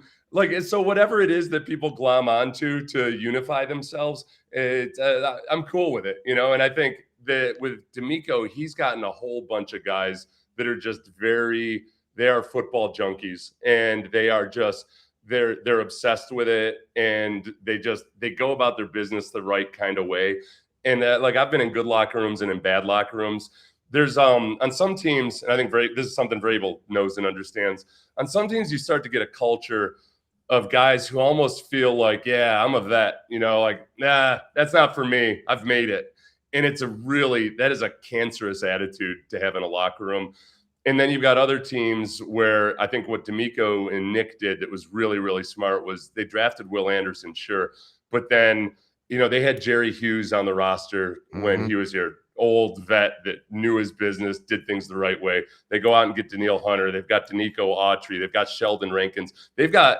so whatever it is that people glom onto to unify themselves, I'm cool with it, And I think that with DeMeco, he's gotten a whole bunch of guys that are just they are football junkies, and they're obsessed with it, and they go about their business the right kind of way. And I've been in good locker rooms and in bad locker rooms. There's on some teams, and I think this is something Vrabel knows and understands. On some teams, you start to get a culture of guys who almost feel like, yeah, I'm a vet, nah, that's not for me. I've made it. And that is a cancerous attitude to have in a locker room. And then you've got other teams where I think what D'Amico and Nick did that was really, really smart was they drafted Will Anderson, sure. But then, they had Jerry Hughes on the roster when he was your old vet that knew his business, did things the right way. They go out and get Daniil Hunter. They've got Danico Autry. They've got Sheldon Rankins. They've got,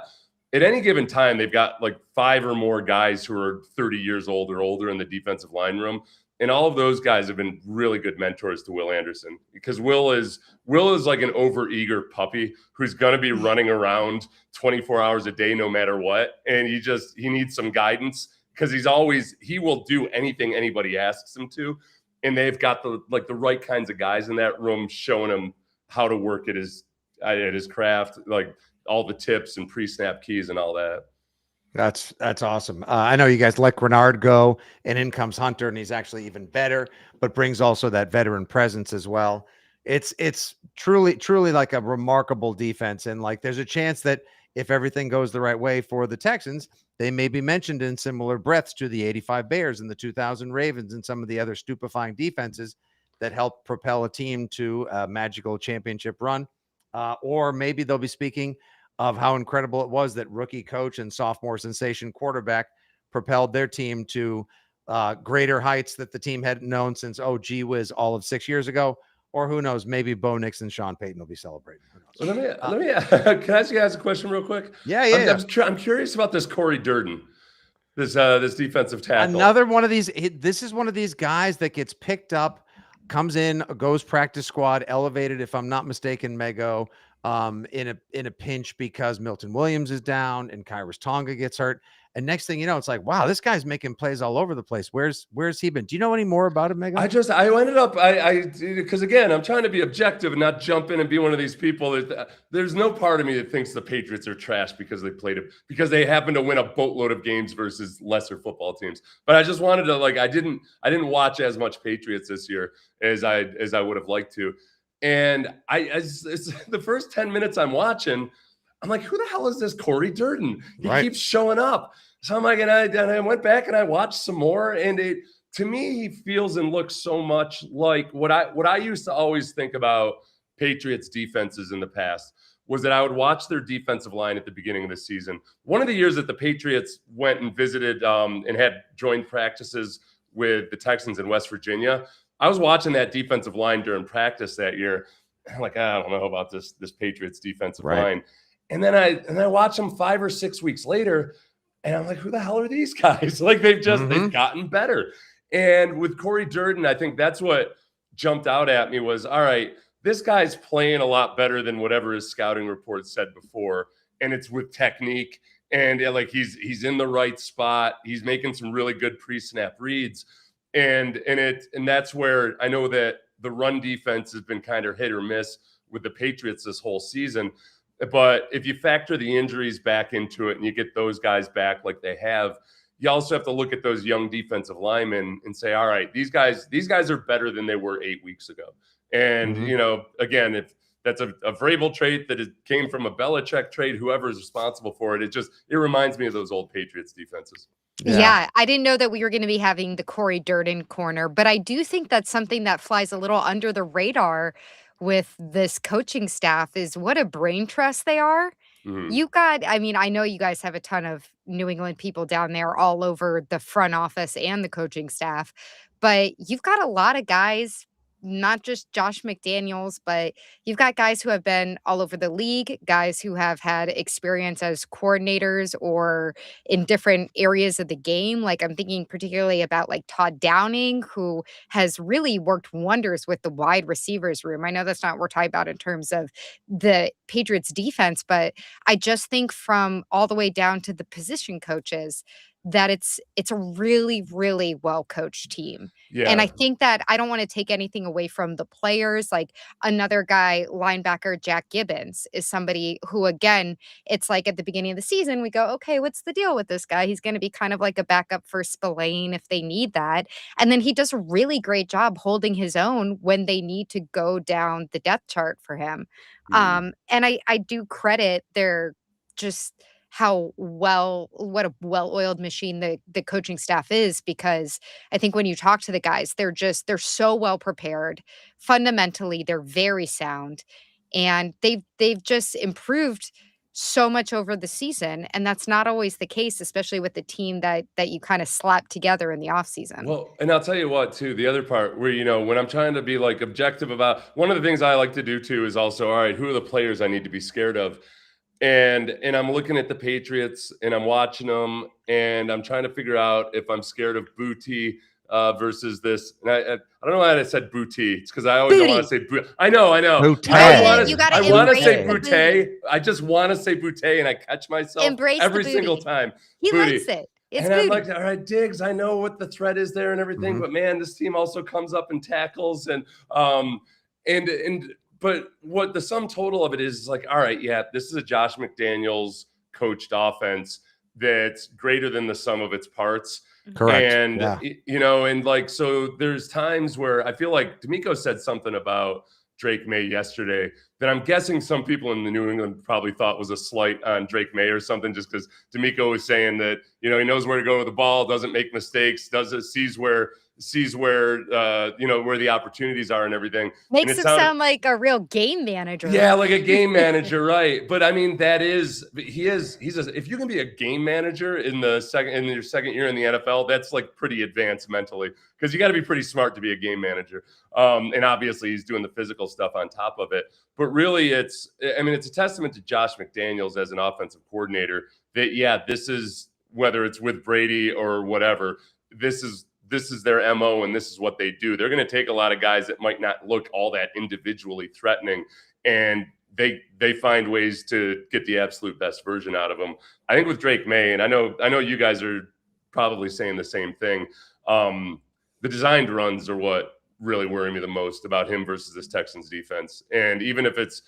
at any given time, they've got like 5 or more guys who are 30 years old or older in the defensive line room. And all of those guys have been really good mentors to Will Anderson, because Will is like an overeager puppy who's going to be running around 24 hours a day, no matter what. And he needs some guidance, because he will do anything anybody asks him to. And they've got the right kinds of guys in that room showing him how to work at his craft, like all the tips and pre-snap keys and all that. That's awesome. I know you guys let Grenard go, and in comes Hunter, and he's actually even better, but brings also that veteran presence as well. It's truly like a remarkable defense, and like there's a chance that if everything goes the right way for the Texans, they may be mentioned in similar breaths to the '85 Bears and the 2000 Ravens and some of the other stupefying defenses that helped propel a team to a magical championship run. Or maybe they'll be speaking of how incredible it was that rookie coach and sophomore sensation quarterback propelled their team to greater heights that the team hadn't known since, gee whiz, all of 6 years ago. Or who knows, maybe Bo Nix and Sean Payton will be celebrating. Well, let me can I ask you guys a question real quick? Yeah. I'm curious about this Corey Durden, this defensive tackle. Another one of these. This is one of these guys that gets picked up, comes in, goes practice squad, elevated, if I'm not mistaken, Mego, in a pinch because Milton Williams is down and Kyrus Tonga gets hurt. And next thing you know, it's like, wow, this guy's making plays all over the place. Where's he been? Do you know any more about him, Mego? I ended up, because again, I'm trying to be objective and not jump in and be one of these people that there's no part of me that thinks the Patriots are trash because because they happen to win a boatload of games versus lesser football teams. But I just wanted to, I didn't watch as much Patriots this year as I would have liked to. And it's the first 10 minutes I'm watching, I'm like, who the hell is this Corey Durden? He keeps showing up. So I'm like, and I went back and I watched some more, and to me, he feels and looks so much like what I used to always think about Patriots defenses in the past was that I would watch their defensive line at the beginning of the season. One of the years that the Patriots went and visited and had joint practices with the Texans in West Virginia, I was watching that defensive line during practice that year. I'm like, I don't know about this Patriots defensive line. And then I watch them 5 or 6 weeks later, and I'm like, who the hell are these guys? Like they've gotten better. And with Corey Durden, I think that's what jumped out at me was, all right, this guy's playing a lot better than whatever his scouting report said before. And it's with technique, and he's in the right spot. He's making some really good pre-snap reads. And that's where I know that the run defense has been kind of hit or miss with the Patriots this whole season. But if you factor the injuries back into it and you get those guys back like they have, you also have to look at those young defensive linemen and say, all right, these guys are better than they were 8 weeks ago. And, again, if that's a Vrabel trait that came from a Belichick trade, whoever is responsible for it, it reminds me of those old Patriots defenses. Yeah, I didn't know that we were going to be having the Corey Durden corner, but I do think that's something that flies a little under the radar with this coaching staff is what a brain trust they are. I know you guys have a ton of New England people down there all over the front office and the coaching staff, but you've got a lot of guys, not just Josh McDaniels, but you've got guys who have been all over the league, guys who have had experience as coordinators or in different areas of the game. Like I'm thinking particularly about like Todd Downing, who has really worked wonders with the wide receivers room. I know that's not what we're talking about in terms of the Patriots defense, but I just think from all the way down to the position coaches, that it's a really, really well-coached team. Yeah. And I think that I don't want to take anything away from the players. Like another guy, linebacker Jack Gibbons, is somebody who, again, it's like at the beginning of the season, we go, okay, what's the deal with this guy? He's going to be kind of like a backup for Spillane if they need that. And then he does a really great job holding his own when they need to go down the depth chart for him. And I do credit their just what a well-oiled machine the coaching staff is, because I think when you talk to the guys, they're so well prepared. Fundamentally, they're very sound, and they've just improved so much over the season, and that's not always the case, especially with the team that you kind of slap together in the offseason. Well, and I'll tell you what, too, the other part where, when I'm trying to be like objective about, one of the things I like to do too is also, all right, who are the players I need to be scared of? And I'm looking at the Patriots and I'm watching them and I'm trying to figure out if I'm scared of Booty versus this. And I don't know why I said Booty. It's because I always don't want to say Booty. I know. Booty. I want to say Booty. Booty. I just want to say Booty, and I catch myself every single time. He Booty. likes it. It's and booty. I'm like, all right, Diggs, I know what the threat is there and everything, but man, this team also comes up and tackles but what the sum total of it is like, all right, yeah, this is a Josh McDaniels coached offense that's greater than the sum of its parts. Correct. And, and like, so there's times where I feel like D'Amico said something about Drake Maye yesterday that I'm guessing some people in the New England probably thought was a slight on Drake Maye or something, just because D'Amico was saying that, he knows where to go with the ball, doesn't make mistakes, sees where where the opportunities are and everything. Makes him sound like a real game manager. Yeah, like a game manager, right? But I mean, if you can be a game manager in your second year in the NFL, that's like pretty advanced mentally, because you got to be pretty smart to be a game manager. And obviously he's doing the physical stuff on top of it. But really it's a testament to Josh McDaniels as an offensive coordinator that, this is, whether it's with Brady or whatever, this is their MO and this is what they do. They're going to take a lot of guys that might not look all that individually threatening, and they find ways to get the absolute best version out of them. I think with Drake Maye, and I know you guys are probably saying the same thing, the designed runs are what really worry me the most about him versus this Texans defense. And even if it's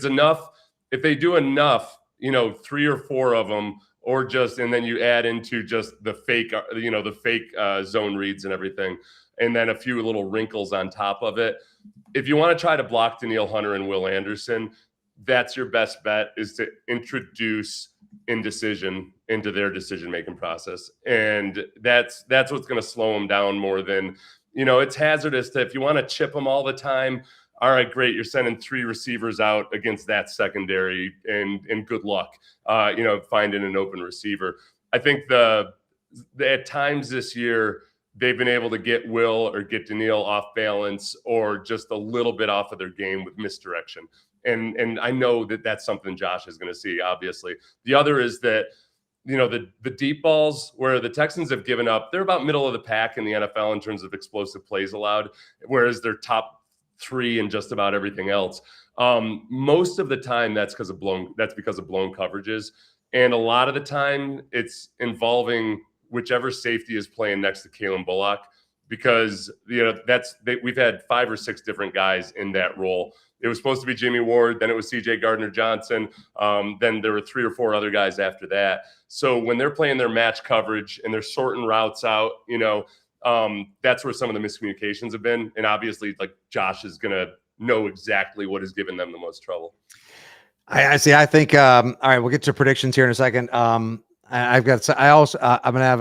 enough, if they do enough, 3 or 4 of them, or and then you add into just the fake, zone reads and everything, and then a few little wrinkles on top of it. If you want to try to block Danielle Hunter and Will Anderson, that's your best bet, is to introduce indecision into their decision-making process. And that's what's going to slow them down more than, it's hazardous if you want to chip them all the time. All right, great. You're sending 3 receivers out against that secondary, and good luck, finding an open receiver. I think at times this year, they've been able to get Will or get Danielle off balance or just a little bit off of their game with misdirection. And I know that that's something Josh is going to see, obviously. The other is that, the deep balls where the Texans have given up, they're about middle of the pack in the NFL in terms of explosive plays allowed, whereas they're top 3 in just about everything else. Most of the time that's because of blown coverages. And a lot of the time it's involving whichever safety is playing next to Kalen Bullock, because we've had 5 or 6 different guys in that role. It was supposed to be Jimmy Ward, then it was CJ Gardner-Johnson, then there were 3 or 4 other guys after that. So when they're playing their match coverage and they're sorting routes out, that's where some of the miscommunications have been. And obviously, like, Josh is going to know exactly what has given them the most trouble. I see. I think, all right, we'll get to predictions here in a second. I'm going to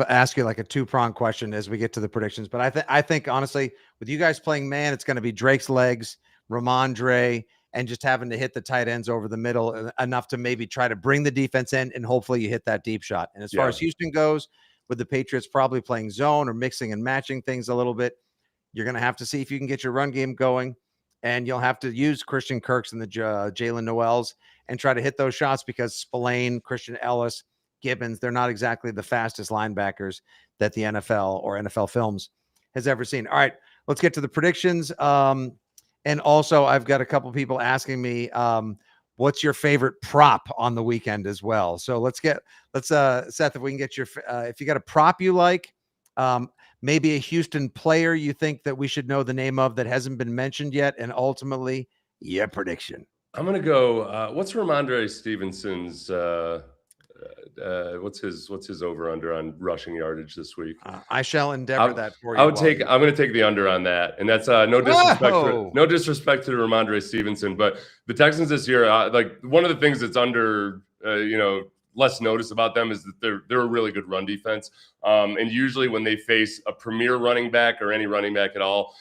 ask you like a 2-pronged question as we get to the predictions. But I think honestly, with you guys playing man, it's going to be Drake's legs, Ramondre, and just having to hit the tight ends over the middle enough to maybe try to bring the defense in, and hopefully you hit that deep shot. And as far as Houston goes, with the Patriots probably playing zone or mixing and matching things a little bit, you're going to have to see if you can get your run game going, and you'll have to use Christian Kirks and the Jalen Noels and try to hit those shots, because Spillane, Christian Ellis, Gibbons, they're not exactly the fastest linebackers that the NFL or NFL Films has ever seen. All right, let's get to the predictions. And also, I've got a couple people asking me, what's your favorite prop on the weekend as well? So let's Seth, if we can get if you got a prop you like, maybe a Houston player you think that we should know the name of that hasn't been mentioned yet, and ultimately your prediction. I'm going to go, what's Ramondre Stevenson's, what's his over under on rushing yardage this week? I shall endeavor that for you. I'm going to take the under on that, and that's no disrespect to Ramondre Stevenson, but the Texans this year, like, one of the things that's under less notice about them is that they're a really good run defense. And usually when they face a premier running back or any running back at all,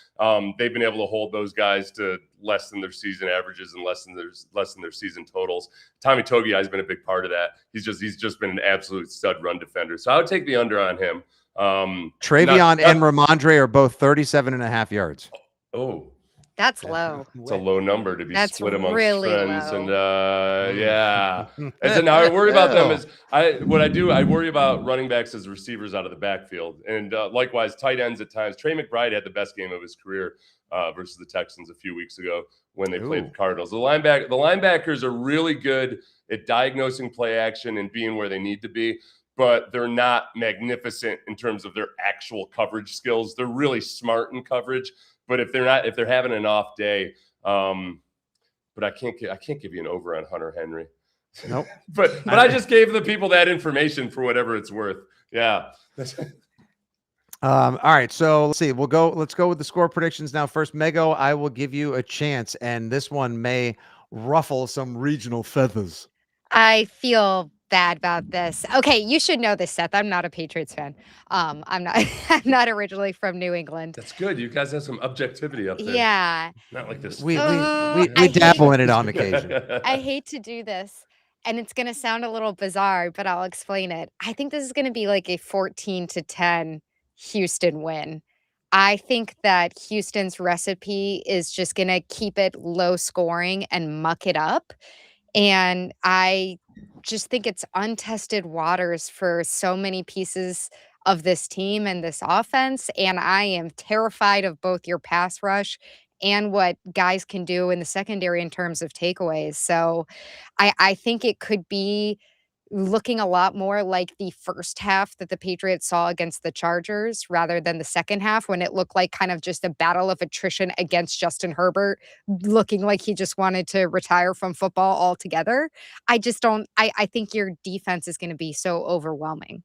they've been able to hold those guys to less than their season averages and less than their season totals. Tommy Togiai has been a big part of that. He's just been an absolute stud run defender. So I would take the under on him. Travion and Ramondre are both 37.5 yards. Oh, that's low. It's a low number to be split amongst really friends. low. And yeah. And so now I worry about them is I worry about running backs as receivers out of the backfield. And likewise, tight ends at times. Trey McBride had the best game of his career versus the Texans a few weeks ago when they played the Cardinals. The linebackers are really good at diagnosing play action and being where they need to be, but they're not magnificent in terms of their actual coverage skills. They're really smart in coverage, but if they're having an off day, but I can't give you an over on Hunter Henry. Nope. but I just gave the people that information for whatever it's worth. Yeah. All right, so let's see. Let's go with the score predictions now. First, Mego, I will give you a chance, and this one may ruffle some regional feathers. I feel bad about this. Okay, you should know this, Seth. I'm not a Patriots fan. I'm not originally from New England. That's good. You guys have some objectivity up there. Yeah. Not like this. We dabble in it on occasion. I hate to do this, and it's going to sound a little bizarre, but I'll explain it. I think this is going to be like a 14-10 Houston win. I think that Houston's recipe is just going to keep it low scoring and muck it up. And I just think it's untested waters for so many pieces of this team and this offense. And I am terrified of both your pass rush and what guys can do in the secondary in terms of takeaways. So I think it could be looking a lot more like the first half that the Patriots saw against the Chargers rather than the second half when it looked like kind of just a battle of attrition against Justin Herbert, looking like he just wanted to retire from football altogether. I think your defense is going to be so overwhelming.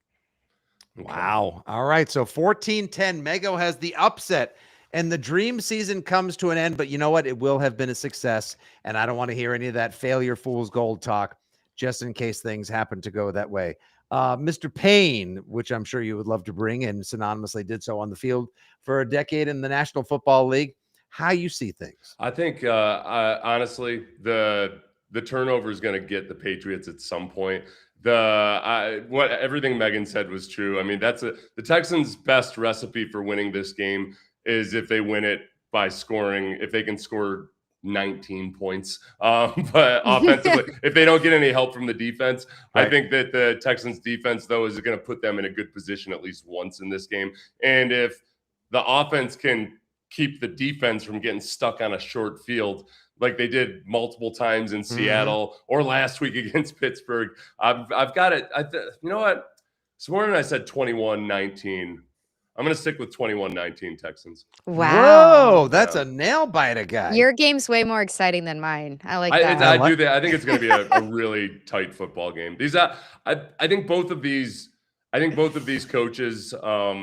Wow. All right. So 14-10, Mego has the upset. And the dream season comes to an end, but you know what? It will have been a success. And I don't want to hear any of that failure fool's gold talk, just in case things happen to go that way. Mr. Payne, which I'm sure you would love to bring, and synonymously did so on the field for a decade in the National Football League. How you see things? I think, honestly, the turnover is going to get the Patriots at some point. Everything Megan said was true. I mean, the Texans' best recipe for winning this game is if they win it by scoring, if they can score 19 points. But offensively, if they don't get any help from the defense, right. I think that the Texans defense, though, is going to put them in a good position at least once in this game. And if the offense can keep the defense from getting stuck on a short field like they did multiple times in Seattle or last week against Pittsburgh, I've got it. You know what? This morning I said 21-19. I'm going to stick with 21-19 Texans. Wow. Whoa, that's a nail biter, guy. Your game's way more exciting than mine. I like that. I do that. I think it's going to be a really tight football game. I think both of these coaches are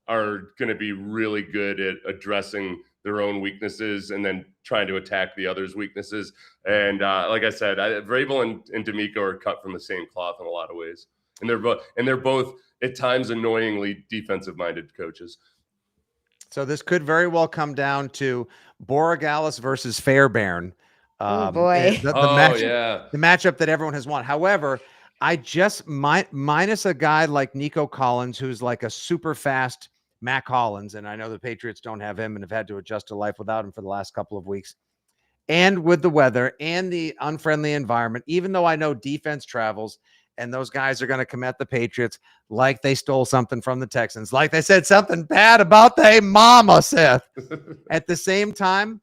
going to be really good at addressing their own weaknesses and then trying to attack the others' weaknesses. And like I said, Vrabel and D'Amico are cut from the same cloth in a lot of ways. And they're both at times annoyingly defensive-minded coaches. So this could very well come down to Borregales versus Fairbairn. Oh boy! The matchup that everyone has won. However, I just minus a guy like Nico Collins, who's like a super fast Mac Hollins, and I know the Patriots don't have him and have had to adjust to life without him for the last couple of weeks. And with the weather and the unfriendly environment, even though I know defense travels. And those guys are going to come at the Patriots like they stole something from the Texans, like they said something bad about their mama, Seth. At the same time,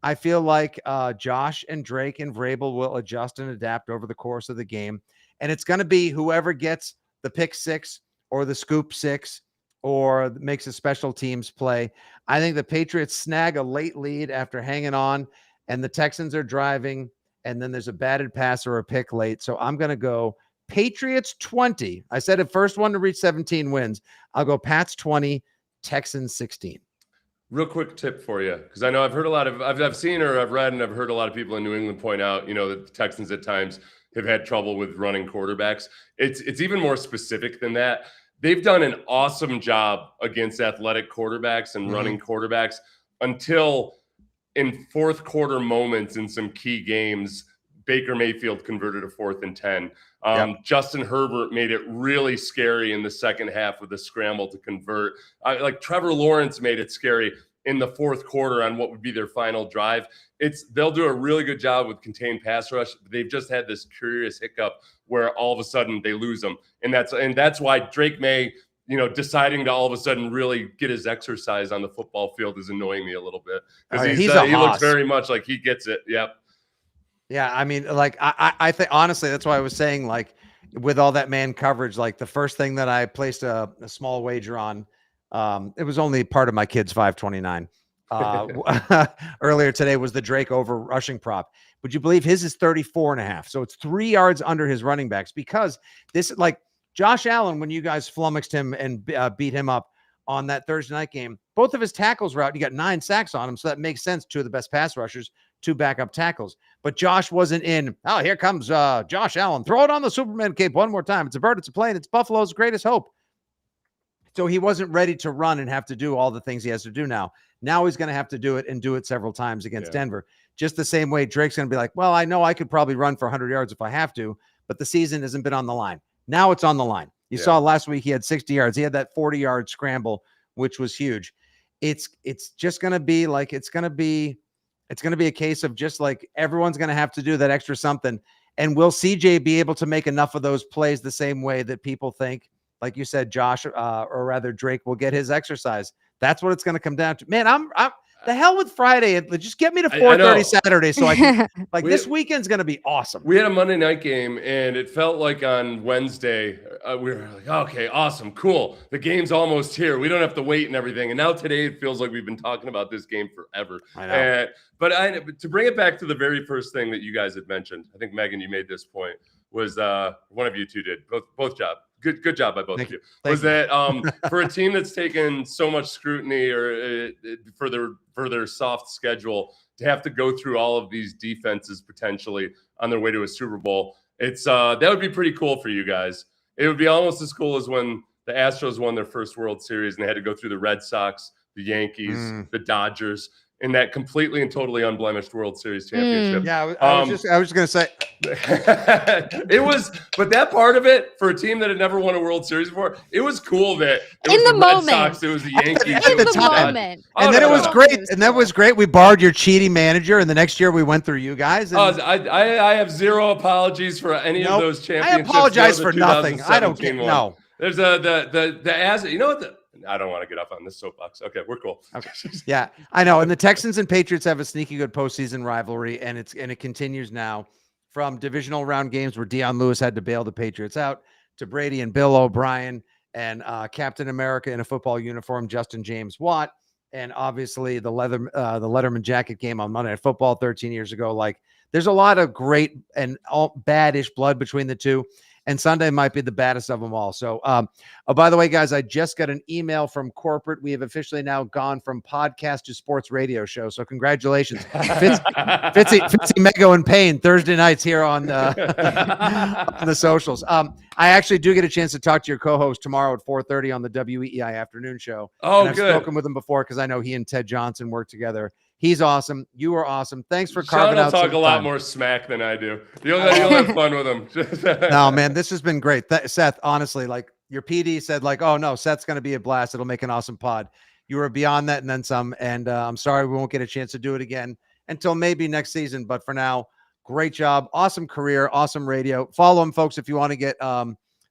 I feel like Josh and Drake and Vrabel will adjust and adapt over the course of the game. And it's going to be whoever gets the pick six or the scoop six or makes a special teams play. I think the Patriots snag a late lead after hanging on, and the Texans are driving, and then there's a batted pass or a pick late. So I'm going to go Patriots 20. I said it first one to reach 17 wins. I'll go Pats 20, Texans 16. Real quick tip for you, because I know I've heard a lot of, I've seen or I've read and I've heard a lot of people in New England point out, that the Texans at times have had trouble with running quarterbacks. It's even more specific than that. They've done an awesome job against athletic quarterbacks and running quarterbacks until in fourth quarter moments in some key games, Baker Mayfield converted a 4th and 10. Justin Herbert made it really scary in the second half with a scramble to convert. Like Trevor Lawrence made it scary in the fourth quarter on what would be their final drive. They'll do a really good job with contained pass rush. They've just had this curious hiccup where all of a sudden they lose them. And that's why Drake Maye, deciding to all of a sudden really get his exercise on the football field is annoying me a little bit. Because he looks very much like he gets it. Yep. Yeah, I mean, like I think honestly, that's why I was saying, like, with all that man coverage, like the first thing that I placed a small wager on, it was only part of my kid's 529 earlier today, was the Drake over rushing prop. Would you believe his is 34.5? So it's 3 yards under his running backs, because this, like Josh Allen, when you guys flummoxed him and beat him up on that Thursday night game, both of his tackles were out. You got 9 sacks on him, so that makes sense. 2 of the best pass rushers, 2 backup tackles. But Josh wasn't in. Oh, here comes Josh Allen. Throw it on the Superman cape one more time. It's a bird. It's a plane. It's Buffalo's greatest hope. So he wasn't ready to run and have to do all the things he has to do now. Now he's going to have to do it and do it several times against Denver. Just the same way Drake's going to be like, well, I know I could probably run for 100 yards if I have to, but the season hasn't been on the line. Now it's on the line. You saw last week he had 60 yards. He had that 40-yard scramble, which was huge. It's just going to be like, it's going to be a case of just like everyone's going to have to do that extra something. And will CJ be able to make enough of those plays the same way that people think, like you said, Josh, or rather Drake, will get his exercise? That's what it's going to come down to. Man, I'm the hell with Friday. Just get me to 4:30 Saturday so I can, like, this weekend's going to be awesome. We had a Monday night game, and it felt like on Wednesday, we were like, okay, awesome, cool. The game's almost here. We don't have to wait and everything. And now today it feels like we've been talking about this game forever. I know. But to bring it back to the very first thing that you guys had mentioned, I think, Megan, you made this point, was one of you two did, both job. Good job by both of you. That for a team that's taken so much scrutiny or for their soft schedule to have to go through all of these defenses potentially on their way to a Super Bowl, that would be pretty cool for you guys. It would be almost as cool as when the Astros won their first World Series and they had to go through the Red Sox, the Yankees, the Dodgers, in that completely and totally unblemished World Series championship. Yeah, I was just going to say. It was, but that part of it, for a team that had never won a World Series before, it was cool that it was the Red Sox, it was the Yankees. In the moment. And then it was great. And that was great. We borrowed your cheating manager, and the next year we went through you guys. And I have zero apologies for any of those championships. I apologize for nothing. I don't care. No. There's you know what? I don't want to get up on this soapbox. Okay, we're cool. Okay. Yeah, I know. And the Texans and Patriots have a sneaky good postseason rivalry, and it continues now, from divisional round games where Deion Lewis had to bail the Patriots out, to Brady and Bill O'Brien and Captain America in a football uniform, Justin James Watt, and obviously the Letterman jacket game on Monday Night Football 13 years ago. Like, there's a lot of great and all bad-ish blood between the two. And Sunday might be the baddest of them all. So, by the way, guys, I just got an email from corporate. We have officially now gone from podcast to sports radio show. So congratulations. Fitzy Mego and Payne, Thursday nights here on the socials. I actually do get a chance to talk to your co-host tomorrow at 4:30 on the WEEI afternoon show. Oh, and I've good. spoken with him before because I know he and Ted Johnson work together. He's awesome. You are awesome. Thanks for carving out some time. Sean will talk a lot more smack than I do. You'll have fun with him. No, man, this has been great. Seth, honestly, like, your PD said, like, oh, no, Seth's going to be a blast. It'll make an awesome pod. You were beyond that and then some. And I'm sorry we won't get a chance to do it again until maybe next season. But for now, great job. Awesome career. Awesome radio. Follow him, folks, if you want to get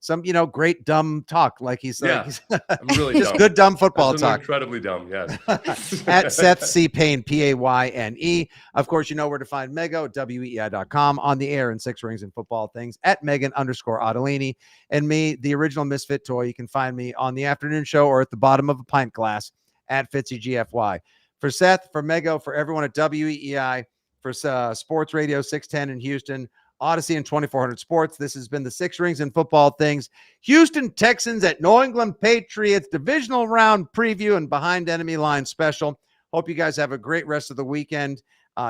some, great dumb talk. Like he's I'm really just dumb. good dumb football talk. Incredibly dumb, yes. At Seth C. Payne, Payne. Of course, you know where to find Mego at WEEI.com, on the air in Six Rings and Football Things, at Megan_Ottolini, and me, the original misfit toy. You can find me on the afternoon show or at the bottom of a pint glass at Fitzy GFY. For Seth, for Mego, for everyone at WEEI, for Sports Radio 610 in Houston, Odyssey and 2400 Sports, this has been the Six Rings and Football Things Houston Texans at New England Patriots divisional round preview and behind enemy line special. Hope you guys have a great rest of the weekend.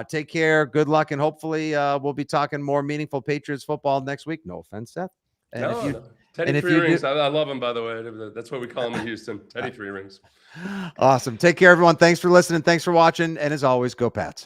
Take care. Good luck. And hopefully we'll be talking more meaningful Patriots football next week. No offense, Seth. And No. Teddy Three Rings. I love him, by the way. That's what we call him in Houston. Teddy Three Rings. Awesome. Take care, everyone. Thanks for listening. Thanks for watching. And as always, go Pats.